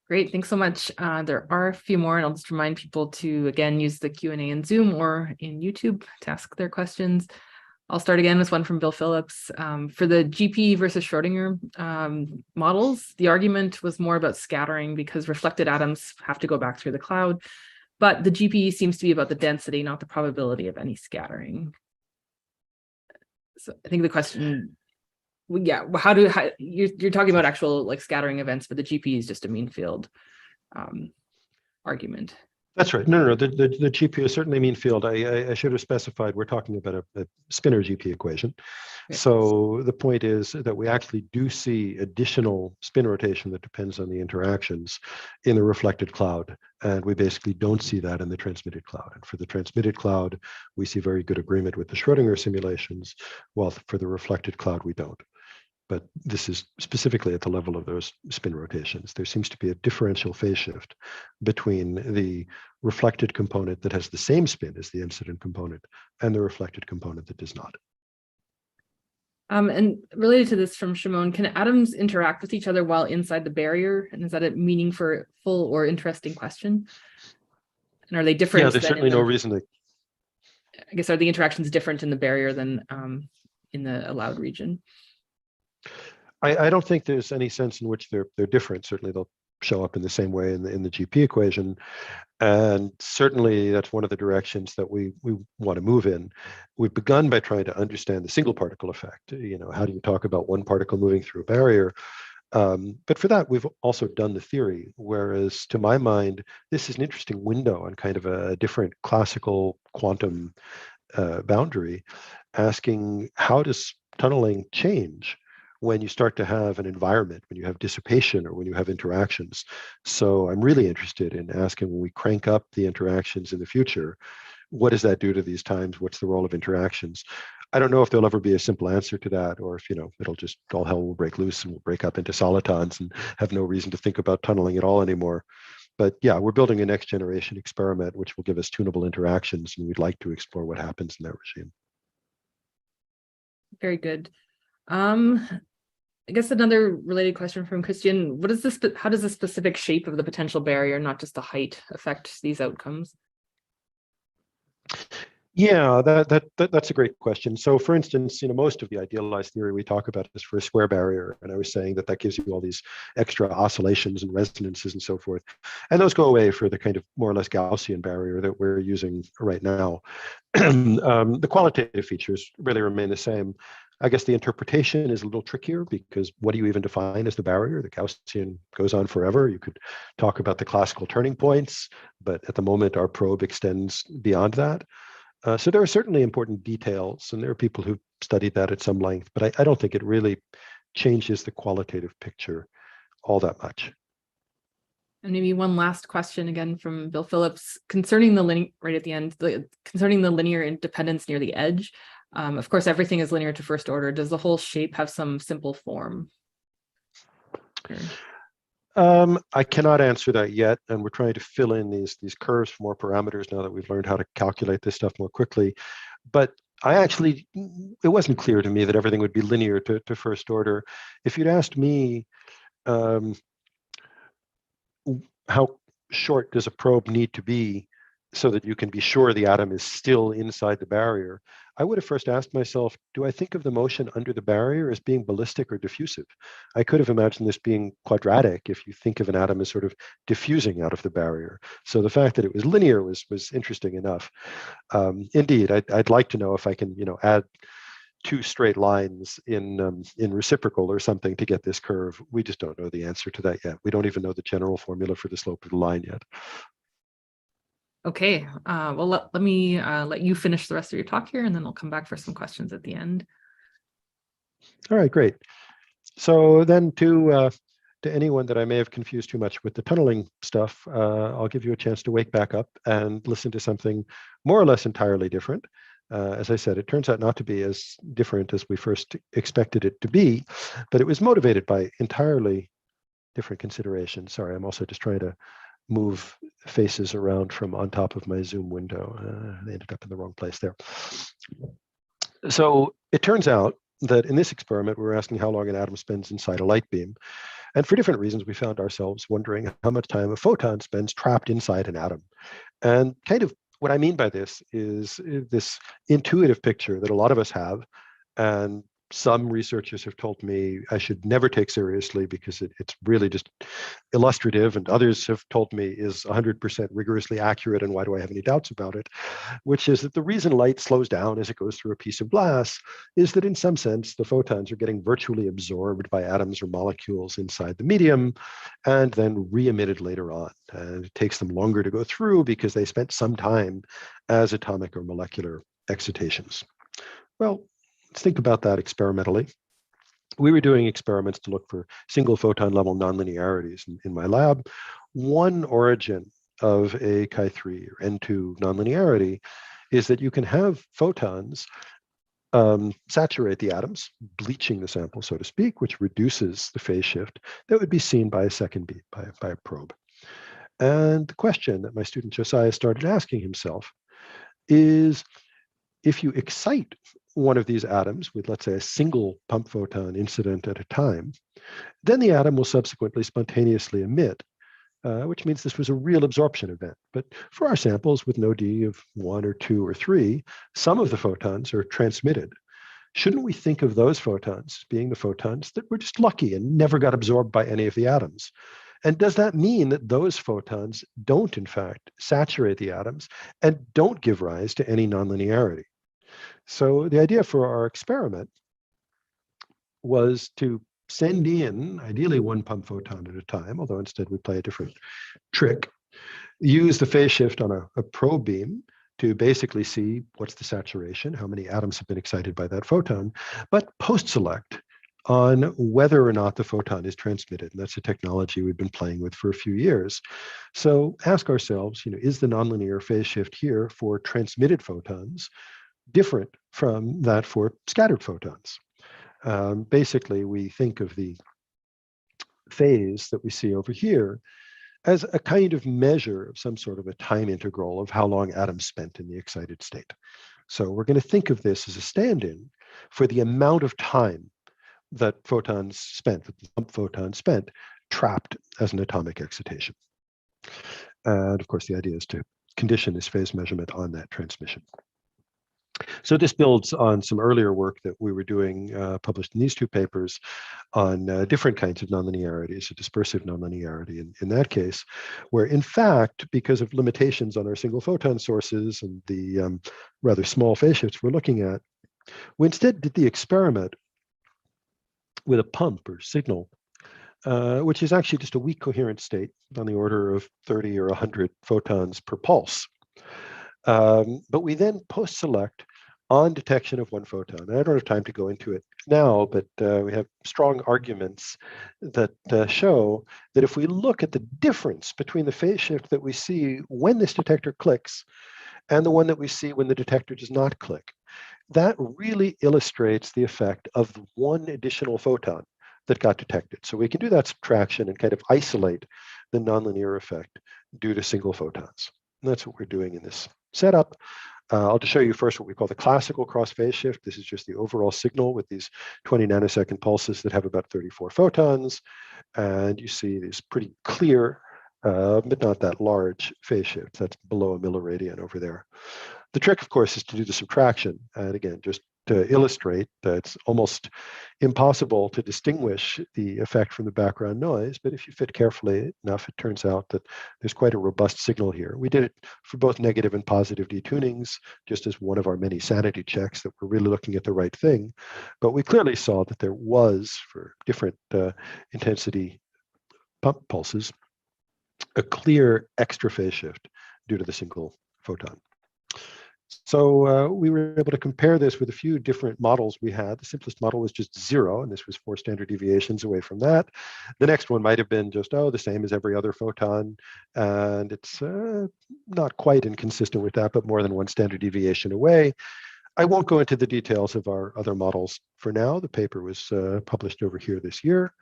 Great, thanks so much. There are a few more, and I'll just remind people to, again, use the Q&A in Zoom or in YouTube to ask their questions. I'll start again with one from Bill Phillips. For the GP versus Schrodinger models, the argument was more about scattering because reflected atoms have to go back through the cloud, but the GP seems to be about the density, not the probability of any scattering. So I think the question, yeah, you're talking about actual like scattering events, but the GP is just a mean field. argument. That's right. No. The GP is certainly mean field. I should have specified we're talking about a spinor GP equation. Okay. So the point is that we actually do see additional spin rotation that depends on the interactions in the reflected cloud. And we basically don't see that in the transmitted cloud. And for the transmitted cloud, we see very good agreement with the Schrodinger simulations, while for the reflected cloud, we don't. But this is specifically at the level of those spin rotations. There seems to be a differential phase shift between the reflected component that has the same spin as the incident component and the reflected component that does not. And related to this from Shimon, can atoms interact with each other while inside the barrier? And is that a meaningful or interesting question? And are they different? Yeah, there's certainly no reason to. I guess, are the interactions different in the barrier than in the allowed region? I don't think there's any sense in which they're different. Certainly they'll show up in the same way in the GP equation. And certainly that's one of the directions that we want to move in. We've begun by trying to understand the single particle effect. How do you talk about one particle moving through a barrier? But for that, we've also done the theory, whereas to my mind, this is an interesting window on kind of a different classical quantum boundary, asking how does tunneling change when you start to have an environment, when you have dissipation or when you have interactions. So I'm really interested in asking, when we crank up the interactions in the future, what does that do to these times? What's the role of interactions? I don't know if there'll ever be a simple answer to that, or if, it'll just, all hell will break loose and we'll break up into solitons and have no reason to think about tunneling at all anymore. But yeah, we're building a next generation experiment, which will give us tunable interactions, and we'd like to explore what happens in that regime. Very good. I guess another related question from Christian: how does the specific shape of the potential barrier, not just the height, affect these outcomes? Yeah, that's a great question. So for instance, most of the idealized theory we talk about is for a square barrier. And I was saying that gives you all these extra oscillations and resonances and so forth. And those go away for the kind of more or less Gaussian barrier that we're using right now. The qualitative features really remain the same. I guess the interpretation is a little trickier, because what do you even define as the barrier? The Gaussian goes on forever. You could talk about the classical turning points, but at the moment our probe extends beyond that. So there are certainly important details, and there are people who've studied that at some length, but I don't think it really changes the qualitative picture all that much. And maybe one last question again from Bill Phillips concerning the linear, right at the end, concerning the linear independence near the edge. Of course, everything is linear to first order. Does the whole shape have some simple form? Sure. I cannot answer that yet, and we're trying to fill in these curves for more parameters now that we've learned how to calculate this stuff more quickly. But it wasn't clear to me that everything would be linear to first order. If you'd asked me, how short does a probe need to be so that you can be sure the atom is still inside the barrier, I would have first asked myself, do I think of the motion under the barrier as being ballistic or diffusive? I could have imagined this being quadratic if you think of an atom as sort of diffusing out of the barrier. So the fact that it was linear was interesting enough. Indeed, I'd like to know if I can, add two straight lines in reciprocal or something to get this curve. We just don't know the answer to that yet. We don't even know the general formula for the slope of the line yet. Okay, well, let me let you finish the rest of your talk here, and then I'll come back for some questions at the end. All right, great. So then to anyone that I may have confused too much with the tunneling stuff, I'll give you a chance to wake back up and listen to something more or less entirely different. As I said, it turns out not to be as different as we first expected it to be, but it was motivated by entirely different considerations. Sorry, I'm also just trying to move faces around from on top of my Zoom window. They ended up in the wrong place there. So it turns out that in this experiment, we were asking how long an atom spends inside a light beam. And for different reasons, we found ourselves wondering how much time a photon spends trapped inside an atom. And kind of what I mean by this is this intuitive picture that a lot of us have, and some researchers have told me I should never take seriously because it's really just illustrative, and others have told me is 100% rigorously accurate, and why do I have any doubts about it? Which is that the reason light slows down as it goes through a piece of glass is that in some sense, the photons are getting virtually absorbed by atoms or molecules inside the medium and then re-emitted later on. And it takes them longer to go through because they spent some time as atomic or molecular excitations. Well, let's think about that experimentally. We were doing experiments to look for single photon level nonlinearities in my lab. One origin of a chi3 or N2 nonlinearity is that you can have photons saturate the atoms, bleaching the sample, so to speak, which reduces the phase shift that would be seen by a second beat, by a probe. And the question that my student Josiah started asking himself is, if you excite one of these atoms with, let's say, a single pump photon incident at a time, then the atom will subsequently spontaneously emit, which means this was a real absorption event. But for our samples with no D of 1 or 2 or 3, some of the photons are transmitted. Shouldn't we think of those photons being the photons that were just lucky and never got absorbed by any of the atoms? And does that mean that those photons don't, in fact, saturate the atoms and don't give rise to any nonlinearity? So the idea for our experiment was to send in, ideally, one pump photon at a time, although instead we play a different trick, use the phase shift on a probe beam to basically see what's the saturation, how many atoms have been excited by that photon, but post-select on whether or not the photon is transmitted. And that's a technology we've been playing with for a few years. So ask ourselves, is the nonlinear phase shift here for transmitted photons different from that for scattered photons? Basically, we think of the phase that we see over here as a kind of measure of some sort of a time integral of how long atoms spent in the excited state. So we're going to think of this as a stand-in for the amount of time that photons spent, that the pump photons spent, trapped as an atomic excitation. And of course, the idea is to condition this phase measurement on that transmission. So this builds on some earlier work that we were doing, published in these two papers, on different kinds of nonlinearities, a dispersive nonlinearity in that case, where in fact, because of limitations on our single photon sources and the rather small phase shifts we're looking at, we instead did the experiment with a pump or signal, which is actually just a weak coherent state on the order of 30 or 100 photons per pulse. But we then post-select on detection of one photon. I don't have time to go into it now, but we have strong arguments that show that if we look at the difference between the phase shift that we see when this detector clicks and the one that we see when the detector does not click, that really illustrates the effect of one additional photon that got detected. So we can do that subtraction and kind of isolate the nonlinear effect due to single photons. And that's what we're doing in this setup. I'll just show you first what we call the classical cross phase shift. This is just the overall signal with these 20 nanosecond pulses that have about 34 photons. And you see these pretty clear, but not that large phase shifts. That's below a milliradian over there. The trick, of course, is to do the subtraction. And again, just to illustrate that it's almost impossible to distinguish the effect from the background noise. But if you fit carefully enough, it turns out that there's quite a robust signal here. We did it for both negative and positive detunings, just as one of our many sanity checks that we're really looking at the right thing. But we clearly saw that there was, for different intensity pump pulses, a clear extra phase shift due to the single photon. So we were able to compare this with a few different models we had. The simplest model was just 0, and this was 4 standard deviations away from that. The next one might have been just, the same as every other photon. And it's not quite inconsistent with that, but more than 1 standard deviation away. I won't go into the details of our other models for now. The paper was published over here this year.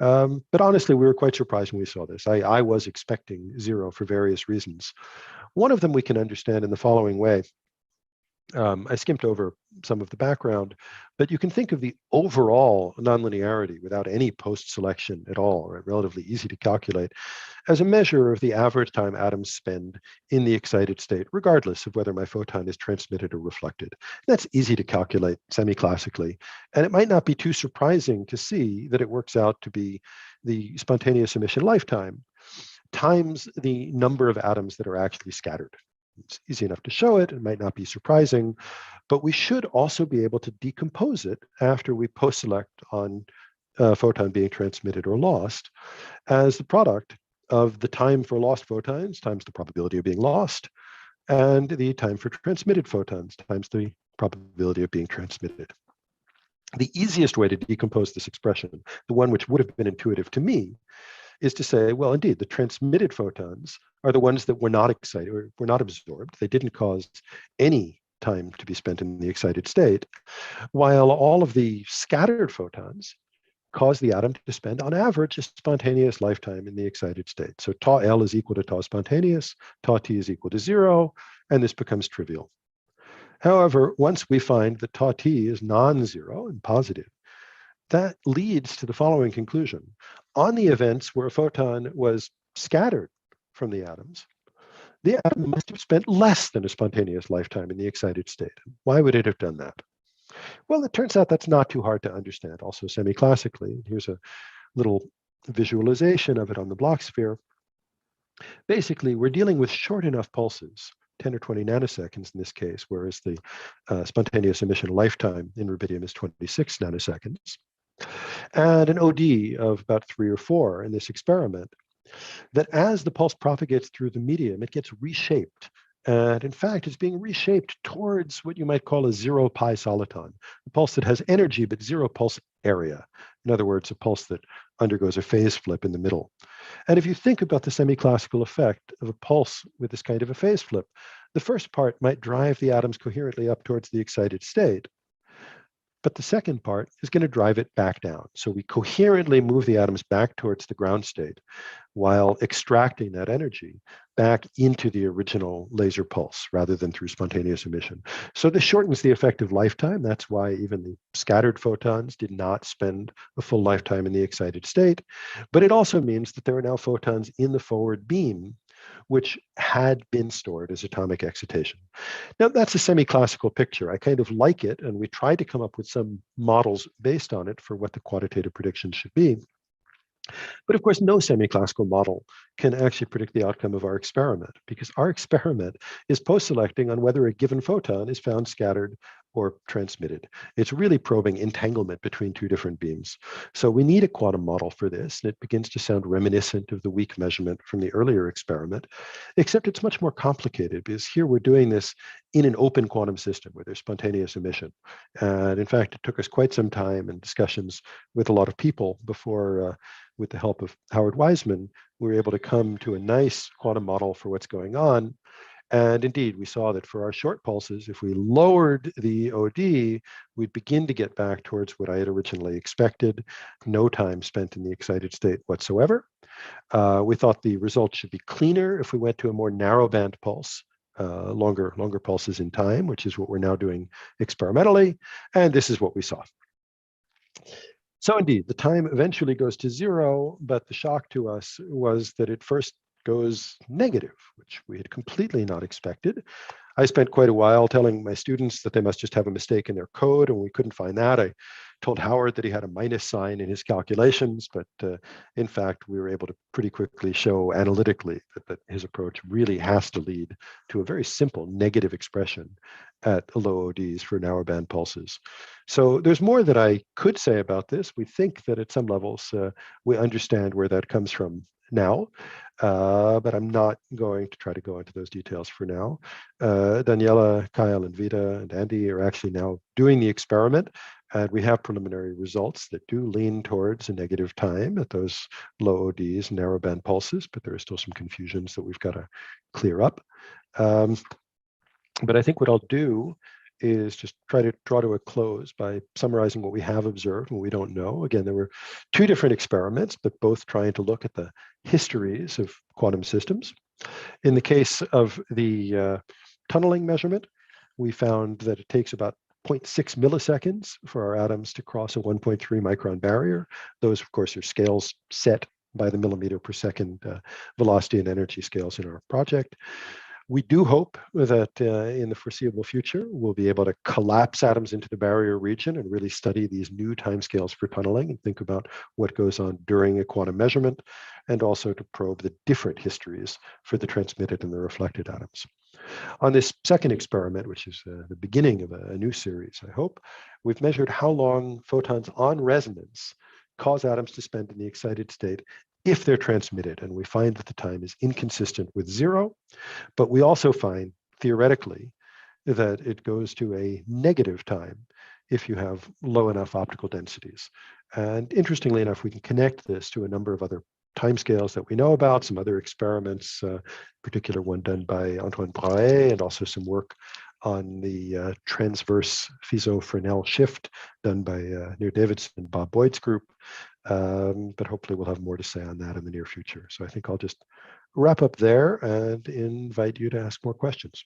But honestly, we were quite surprised when we saw this. I was expecting 0 for various reasons. One of them we can understand in the following way. I skipped over some of the background, but you can think of the overall nonlinearity without any post-selection at all, right? Relatively easy to calculate, as a measure of the average time atoms spend in the excited state, regardless of whether my photon is transmitted or reflected. That's easy to calculate semi-classically, and it might not be too surprising to see that it works out to be the spontaneous emission lifetime times the number of atoms that are actually scattered. It's easy enough to show it. It might not be surprising, but we should also be able to decompose it after we post-select on a photon being transmitted or lost as the product of the time for lost photons times the probability of being lost, and the time for transmitted photons times the probability of being transmitted. The easiest way to decompose this expression, the one which would have been intuitive to me, is to say, well, indeed, the transmitted photons are the ones that were not excited or were not absorbed. They didn't cause any time to be spent in the excited state, while all of the scattered photons cause the atom to spend, on average, a spontaneous lifetime in the excited state. So tau L is equal to tau spontaneous, tau T is equal to 0, and this becomes trivial. However, once we find that tau T is non-zero and positive, that leads to the following conclusion. On the events where a photon was scattered from the atoms, the atom must have spent less than a spontaneous lifetime in the excited state. Why would it have done that? Well, it turns out that's not too hard to understand, also semi-classically. Here's a little visualization of it on the block sphere. Basically, we're dealing with short enough pulses, 10 or 20 nanoseconds in this case, whereas the spontaneous emission lifetime in rubidium is 26 nanoseconds, and an OD of about 3 or 4 in this experiment, that as the pulse propagates through the medium, it gets reshaped. And in fact, it's being reshaped towards what you might call a 0 pi soliton, a pulse that has energy but 0 pulse area. In other words, a pulse that undergoes a phase flip in the middle. And if you think about the semi-classical effect of a pulse with this kind of a phase flip, the first part might drive the atoms coherently up towards the excited state. But the second part is going to drive it back down. So we coherently move the atoms back towards the ground state while extracting that energy back into the original laser pulse rather than through spontaneous emission. So this shortens the effective lifetime. That's why even the scattered photons did not spend a full lifetime in the excited state. But it also means that there are now photons in the forward beam which had been stored as atomic excitation. Now, that's a semi-classical picture. I kind of like it, and we tried to come up with some models based on it for what the quantitative predictions should be. But of course, no semi-classical model can actually predict the outcome of our experiment, because our experiment is post-selecting on whether a given photon is found scattered or transmitted. It's really probing entanglement between two different beams. So we need a quantum model for this, and it begins to sound reminiscent of the weak measurement from the earlier experiment, except it's much more complicated, because here we're doing this in an open quantum system where there's spontaneous emission. And in fact, it took us quite some time and discussions with a lot of people before, with the help of Howard Wiseman, we were able to come to a nice quantum model for what's going on. And indeed, we saw that for our short pulses, if we lowered the OD, we'd begin to get back towards what I had originally expected, no time spent in the excited state whatsoever. We thought the results should be cleaner if we went to a more narrow band pulse, longer pulses in time, which is what we're now doing experimentally. And this is what we saw. So indeed, the time eventually goes to 0, but the shock to us was that it first goes negative, which we had completely not expected. I spent quite a while telling my students that they must just have a mistake in their code, and we couldn't find that. I told Howard that he had a minus sign in his calculations, but in fact, we were able to pretty quickly show analytically that his approach really has to lead to a very simple negative expression at low ODs for narrow band pulses. So there's more that I could say about this. We think that at some levels, we understand where that comes from now, but I'm not going to try to go into those details for now. Daniela, Kyle, and Vita, and Andy are actually now doing the experiment, and we have preliminary results that do lean towards a negative time at those low ODs, narrow band pulses, but there are still some confusions that we've got to clear up. But I think what I'll do is just try to draw to a close by summarizing what we have observed and what we don't know. Again, there were 2 different experiments, but both trying to look at the histories of quantum systems. In the case of the tunneling measurement, we found that it takes about 0.6 milliseconds for our atoms to cross a 1.3 micron barrier. Those, of course, are scales set by the millimeter per second velocity and energy scales in our project. We do hope that in the foreseeable future, we'll be able to collapse atoms into the barrier region and really study these new timescales for tunneling and think about what goes on during a quantum measurement, and also to probe the different histories for the transmitted and the reflected atoms. On this second experiment, which is the beginning of a new series, I hope, we've measured how long photons on resonance cause atoms to spend in the excited state if they're transmitted. And we find that the time is inconsistent with 0, but we also find theoretically that it goes to a negative time if you have low enough optical densities. And interestingly enough, we can connect this to a number of other timescales that we know about, some other experiments, particular one done by Antoine Brahe, and also some work on the transverse Fizeau-Fresnel shift done by Nir Davidson and Bob Boyd's group. But hopefully we'll have more to say on that in the near future. So I think I'll just wrap up there and invite you to ask more questions.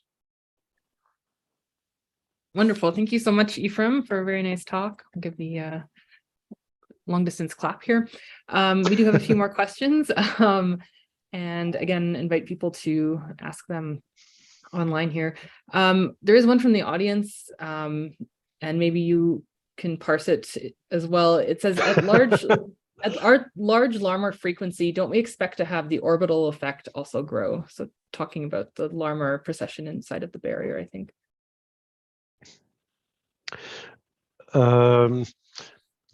Wonderful. Thank you so much, Aephraim, for a very nice talk. I'll give the long distance clap here. We do have a few more questions. And again, invite people to ask them online here. There is one from the audience, and maybe you can parse it as well. It says, at our large Larmor frequency, don't we expect to have the orbital effect also grow? So talking about the Larmor precession inside of the barrier, I think.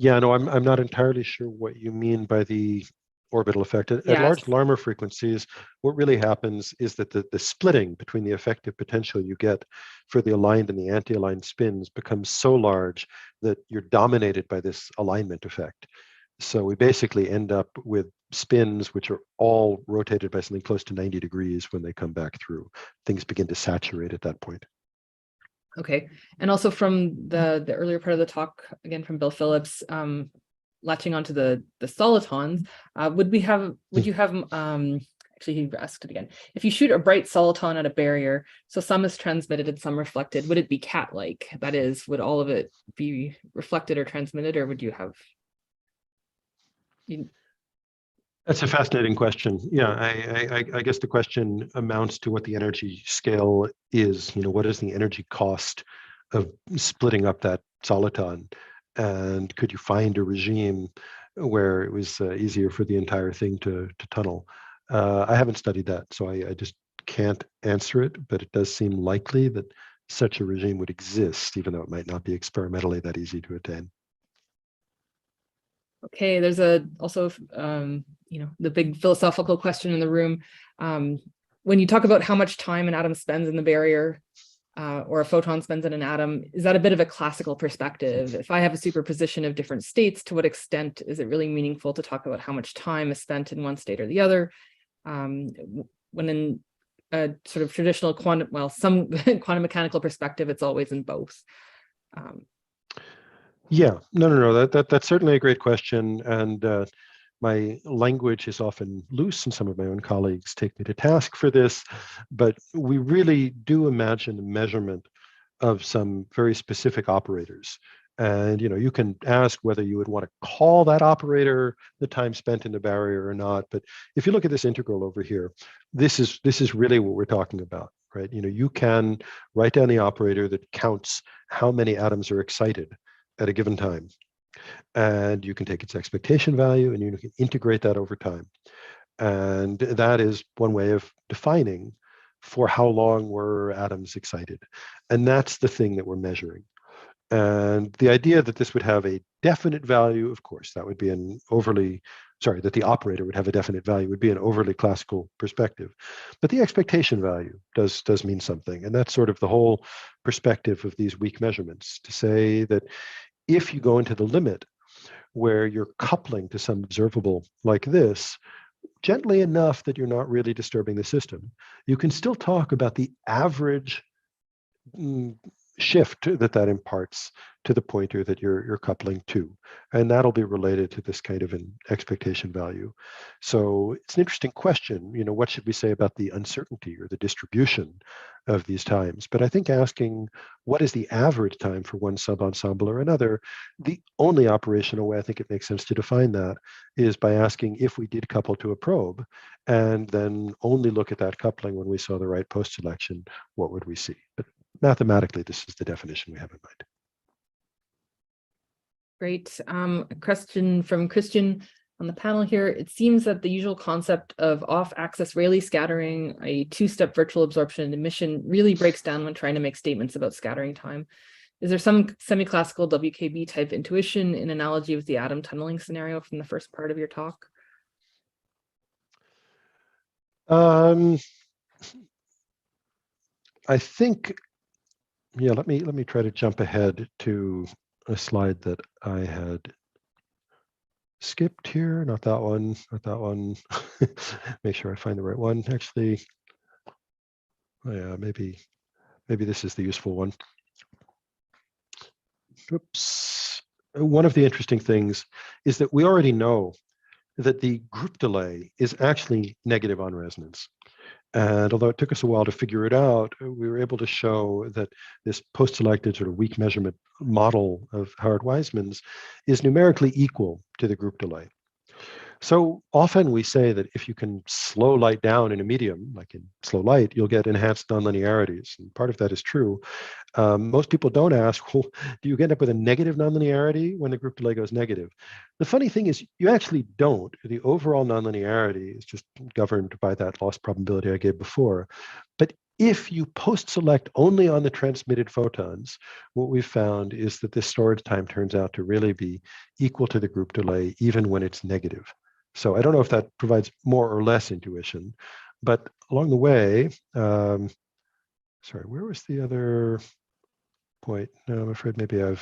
Yeah, no, I'm not entirely sure what you mean by the orbital effect. At large Larmor frequencies, what really happens is that the splitting between the effective potential you get for the aligned and the anti-aligned spins becomes so large that you're dominated by this alignment effect. So we basically end up with spins which are all rotated by something close to 90 degrees when they come back through. Things begin to saturate at that point. Okay, and also from the earlier part of the talk, again from Bill Phillips, latching onto the solitons, would you have actually he asked it again, if you shoot a bright soliton at a barrier, so some is transmitted and some reflected, would it be cat-like? That is, would all of it be reflected or transmitted, or would you have That's a fascinating question. Yeah, I guess the question amounts to what the energy scale is. You know, what is the energy cost of splitting up that soliton? And could you find a regime where it was easier for the entire thing to tunnel? I haven't studied that, so I just can't answer it, but it does seem likely that such a regime would exist, even though it might not be experimentally that easy to attain. Okay, there's also the big philosophical question in the room. When you talk about how much time an atom spends in the barrier, or a photon spends in an atom, is that a bit of a classical perspective? If I have a superposition of different states, to what extent is it really meaningful to talk about how much time is spent in one state or the other? When in a sort of traditional some quantum mechanical perspective, it's always in both. Yeah, no. That's certainly a great question, and my language is often loose, and some of my own colleagues take me to task for this. But we really do imagine a measurement of some very specific operators, and you can ask whether you would want to call that operator the time spent in the barrier or not. But if you look at this integral over here, this is really what we're talking about, right? You can write down the operator that counts how many atoms are excited at a given time. And you can take its expectation value and you can integrate that over time. And that is one way of defining for how long were atoms excited. And that's the thing that we're measuring. And the idea that this would have a definite value, of course, that would be that the operator would have a definite value would be an overly classical perspective. But the expectation value does mean something. And that's sort of the whole perspective of these weak measurements, to say that if you go into the limit where you're coupling to some observable like this, gently enough that you're not really disturbing the system, you can still talk about the average shift that imparts to the pointer that you're coupling to. And that'll be related to this kind of an expectation value. So it's an interesting question, what should we say about the uncertainty or the distribution of these times? But I think asking what is the average time for one subensemble or another, the only operational way I think it makes sense to define that is by asking if we did couple to a probe and then only look at that coupling when we saw the right post selection, what would we see? But mathematically, this is the definition we have in mind. Great. A question from Christian on the panel here. It seems that the usual concept of off-axis Rayleigh scattering, a two-step virtual absorption and emission, really breaks down when trying to make statements about scattering time. Is there some semi-classical WKB type intuition in analogy with the atom tunneling scenario from the first part of your talk? I think, yeah, let me try to jump ahead to a slide that I had skipped here. Not that one, not that one. Make sure I find the right one. Actually, oh yeah, maybe this is the useful one. Oops. One of the interesting things is that we already know that the group delay is actually negative on resonance. And although it took us a while to figure it out, we were able to show that this post-selected sort of weak measurement model of Howard Wiseman's is numerically equal to the group delay. So often we say that if you can slow light down in a medium, like in slow light, you'll get enhanced nonlinearities. And part of that is true. Most people don't ask, well, do you end up with a negative nonlinearity when the group delay goes negative? The funny thing is you actually don't. The overall nonlinearity is just governed by that loss probability I gave before. But if you post-select only on the transmitted photons, what we've found is that this storage time turns out to really be equal to the group delay, even when it's negative. So I don't know if that provides more or less intuition, but along the way, sorry, where was the other point? No, I'm afraid maybe I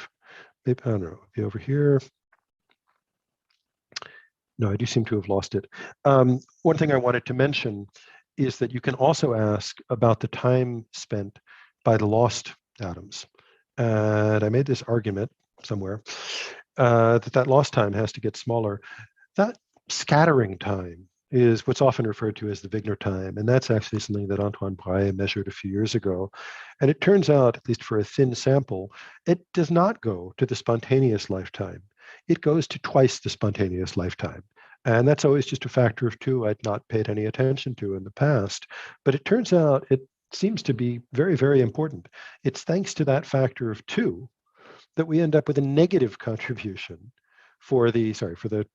don't know, be over here. No, I do seem to have lost it. One thing I wanted to mention is that you can also ask about the time spent by the lost atoms. And I made this argument somewhere that lost time has to get smaller. That scattering time is what's often referred to as the Wigner time. And that's actually something that Antoine Braille measured a few years ago. And it turns out, at least for a thin sample, it does not go to the spontaneous lifetime. It goes to twice the spontaneous lifetime. And that's always just a factor of two I'd not paid any attention to in the past. But it turns out it seems to be very, very important. It's thanks to that factor of two that we end up with a negative contribution for the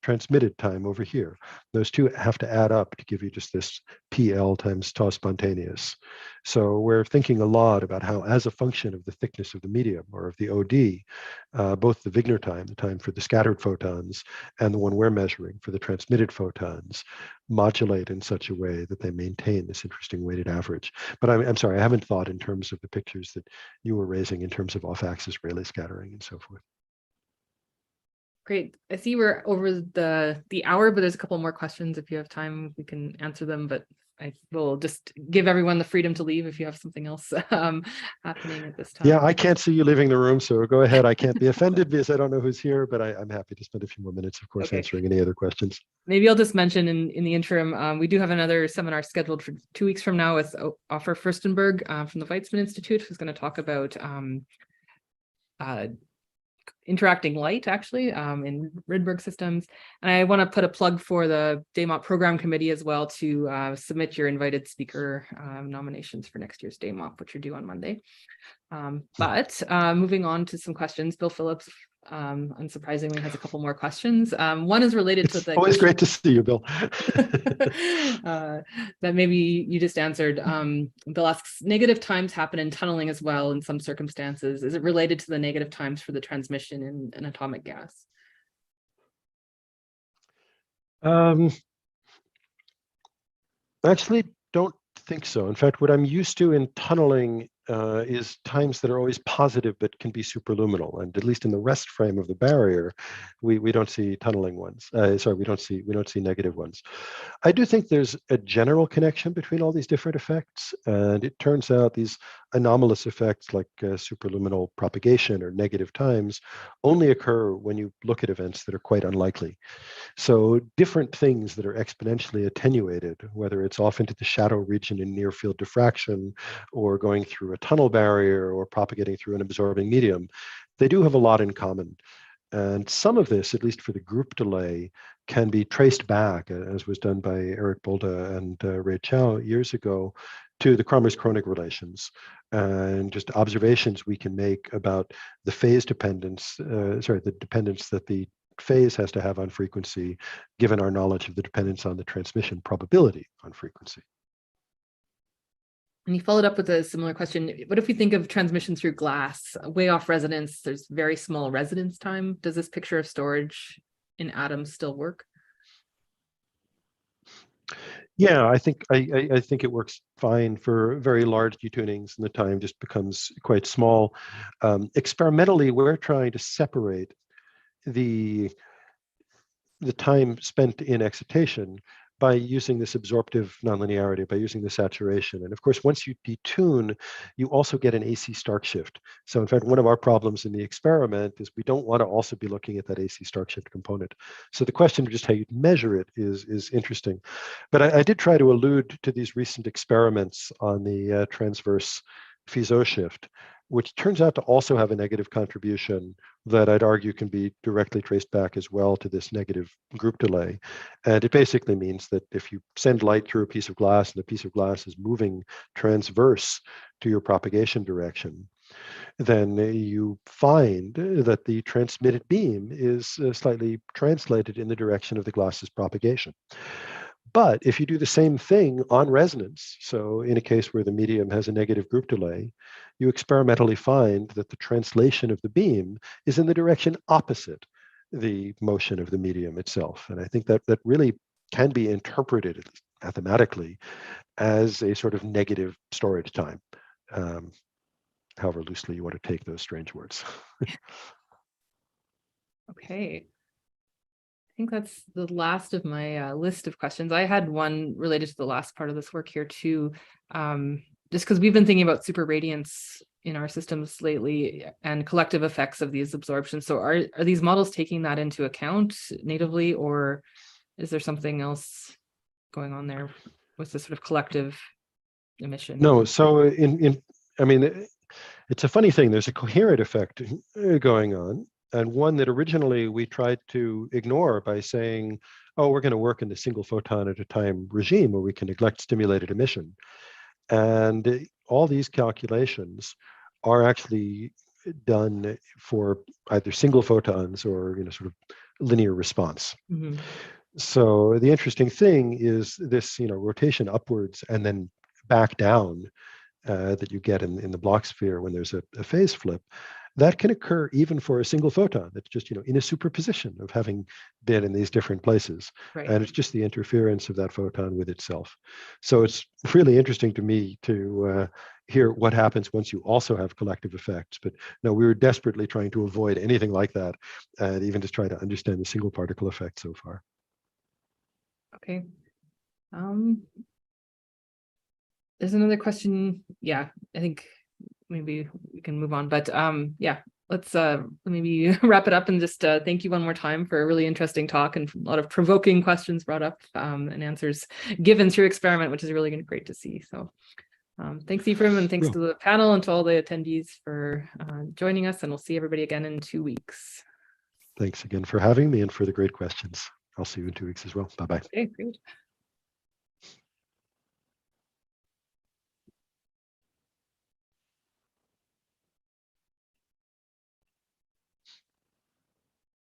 transmitted time over here. Those two have to add up to give you just this PL times tau spontaneous. So we're thinking a lot about how, as a function of the thickness of the medium or of the OD, both the Wigner time, the time for the scattered photons, and the one we're measuring for the transmitted photons, modulate in such a way that they maintain this interesting weighted average. But I'm sorry, I haven't thought in terms of the pictures that you were raising in terms of off-axis Rayleigh scattering and so forth. Great. I see we're over the hour, but there's a couple more questions. If you have time, we can answer them, but I will just give everyone the freedom to leave if you have something else happening at this time. Yeah, I can't see you leaving the room, so go ahead. I can't be offended because I don't know who's here, but I'm happy to spend a few more minutes, of course, answering any other questions. Maybe I'll just mention in the interim, we do have another seminar scheduled for 2 weeks from now with Aephraim Furstenberg from the Weizmann Institute, who's going to talk about interacting light actually in Rydberg systems. And I want to put a plug for the DAMOP program committee as well to submit your invited speaker nominations for next year's DAMOP, which are due on Monday. But moving on to some questions, Bill Phillips unsurprisingly has a couple more questions. One is related to the always great to see you, Bill. That maybe you just answered. Bill asks, negative times happen in tunneling as well in some circumstances. Is it related to the negative times for the transmission in an atomic gas? Actually, don't think so. In fact, what I'm used to in tunneling is times that are always positive but can be superluminal, and at least in the rest frame of the barrier, we don't see tunneling ones. We don't see negative ones. I do think there's a general connection between all these different effects, and it turns out these anomalous effects like superluminal propagation or negative times only occur when you look at events that are quite unlikely. So different things that are exponentially attenuated, whether it's off into the shadow region in near field diffraction or going through a tunnel barrier or propagating through an absorbing medium, they do have a lot in common. And some of this, at least for the group delay, can be traced back, as was done by Eric Bolda and Ray Chow years ago, to the Kramers-Kronig relations and just observations we can make about the phase dependence, the dependence that the phase has to have on frequency, given our knowledge of the dependence on the transmission probability on frequency. And you followed up with a similar question. What if we think of transmission through glass, way off resonance, there's very small residence time? Does this picture of storage in atoms still work? Yeah, I think it works fine for very large detunings, and the time just becomes quite small. Experimentally, we're trying to separate the time spent in excitation by using this absorptive nonlinearity, by using the saturation. And of course, once you detune, you also get an AC Stark shift. So in fact, one of our problems in the experiment is we don't want to also be looking at that AC Stark shift component. So the question of just how you measure it is interesting. But I did try to allude to these recent experiments on the transverse Fizeau shift, which turns out to also have a negative contribution that I'd argue can be directly traced back as well to this negative group delay. And it basically means that if you send light through a piece of glass and the piece of glass is moving transverse to your propagation direction, then you find that the transmitted beam is slightly translated in the direction of the glass's propagation. But if you do the same thing on resonance, so in a case where the medium has a negative group delay, you experimentally find that the translation of the beam is in the direction opposite the motion of the medium itself. And I think that really can be interpreted, at least mathematically, as a sort of negative storage time, however loosely you want to take those strange words. Okay. I think that's the last of my list of questions. I had one related to the last part of this work here too, just because we've been thinking about super radiance in our systems lately and collective effects of these absorptions. So are these models taking that into account natively, or is there something else going on there with the sort of collective emission? No, so I mean, it's a funny thing. There's a coherent effect going on, and one that originally we tried to ignore by saying, oh, we're going to work in the single photon at a time regime where we can neglect stimulated emission. And all these calculations are actually done for either single photons or sort of linear response. Mm-hmm. So the interesting thing is this rotation upwards and then back down that you get in the Bloch sphere when there's a phase flip, that can occur even for a single photon that's just in a superposition of having been in these different places. Right. And it's just the interference of that photon with itself. So it's really interesting to me to hear what happens once you also have collective effects. But no, we were desperately trying to avoid anything like that, and even just try to understand the single particle effect so far. Okay. There's another question. Yeah, I think maybe we can move on, but yeah, let's maybe wrap it up and just thank you one more time for a really interesting talk and a lot of provoking questions brought up and answers given through experiment, which is really great to see. So thanks, Ephraim, and thanks to the panel and to all the attendees for joining us, and we'll see everybody again in 2 weeks. Thanks again for having me and for the great questions. I'll see you in 2 weeks as well. Bye-bye. Okay, great.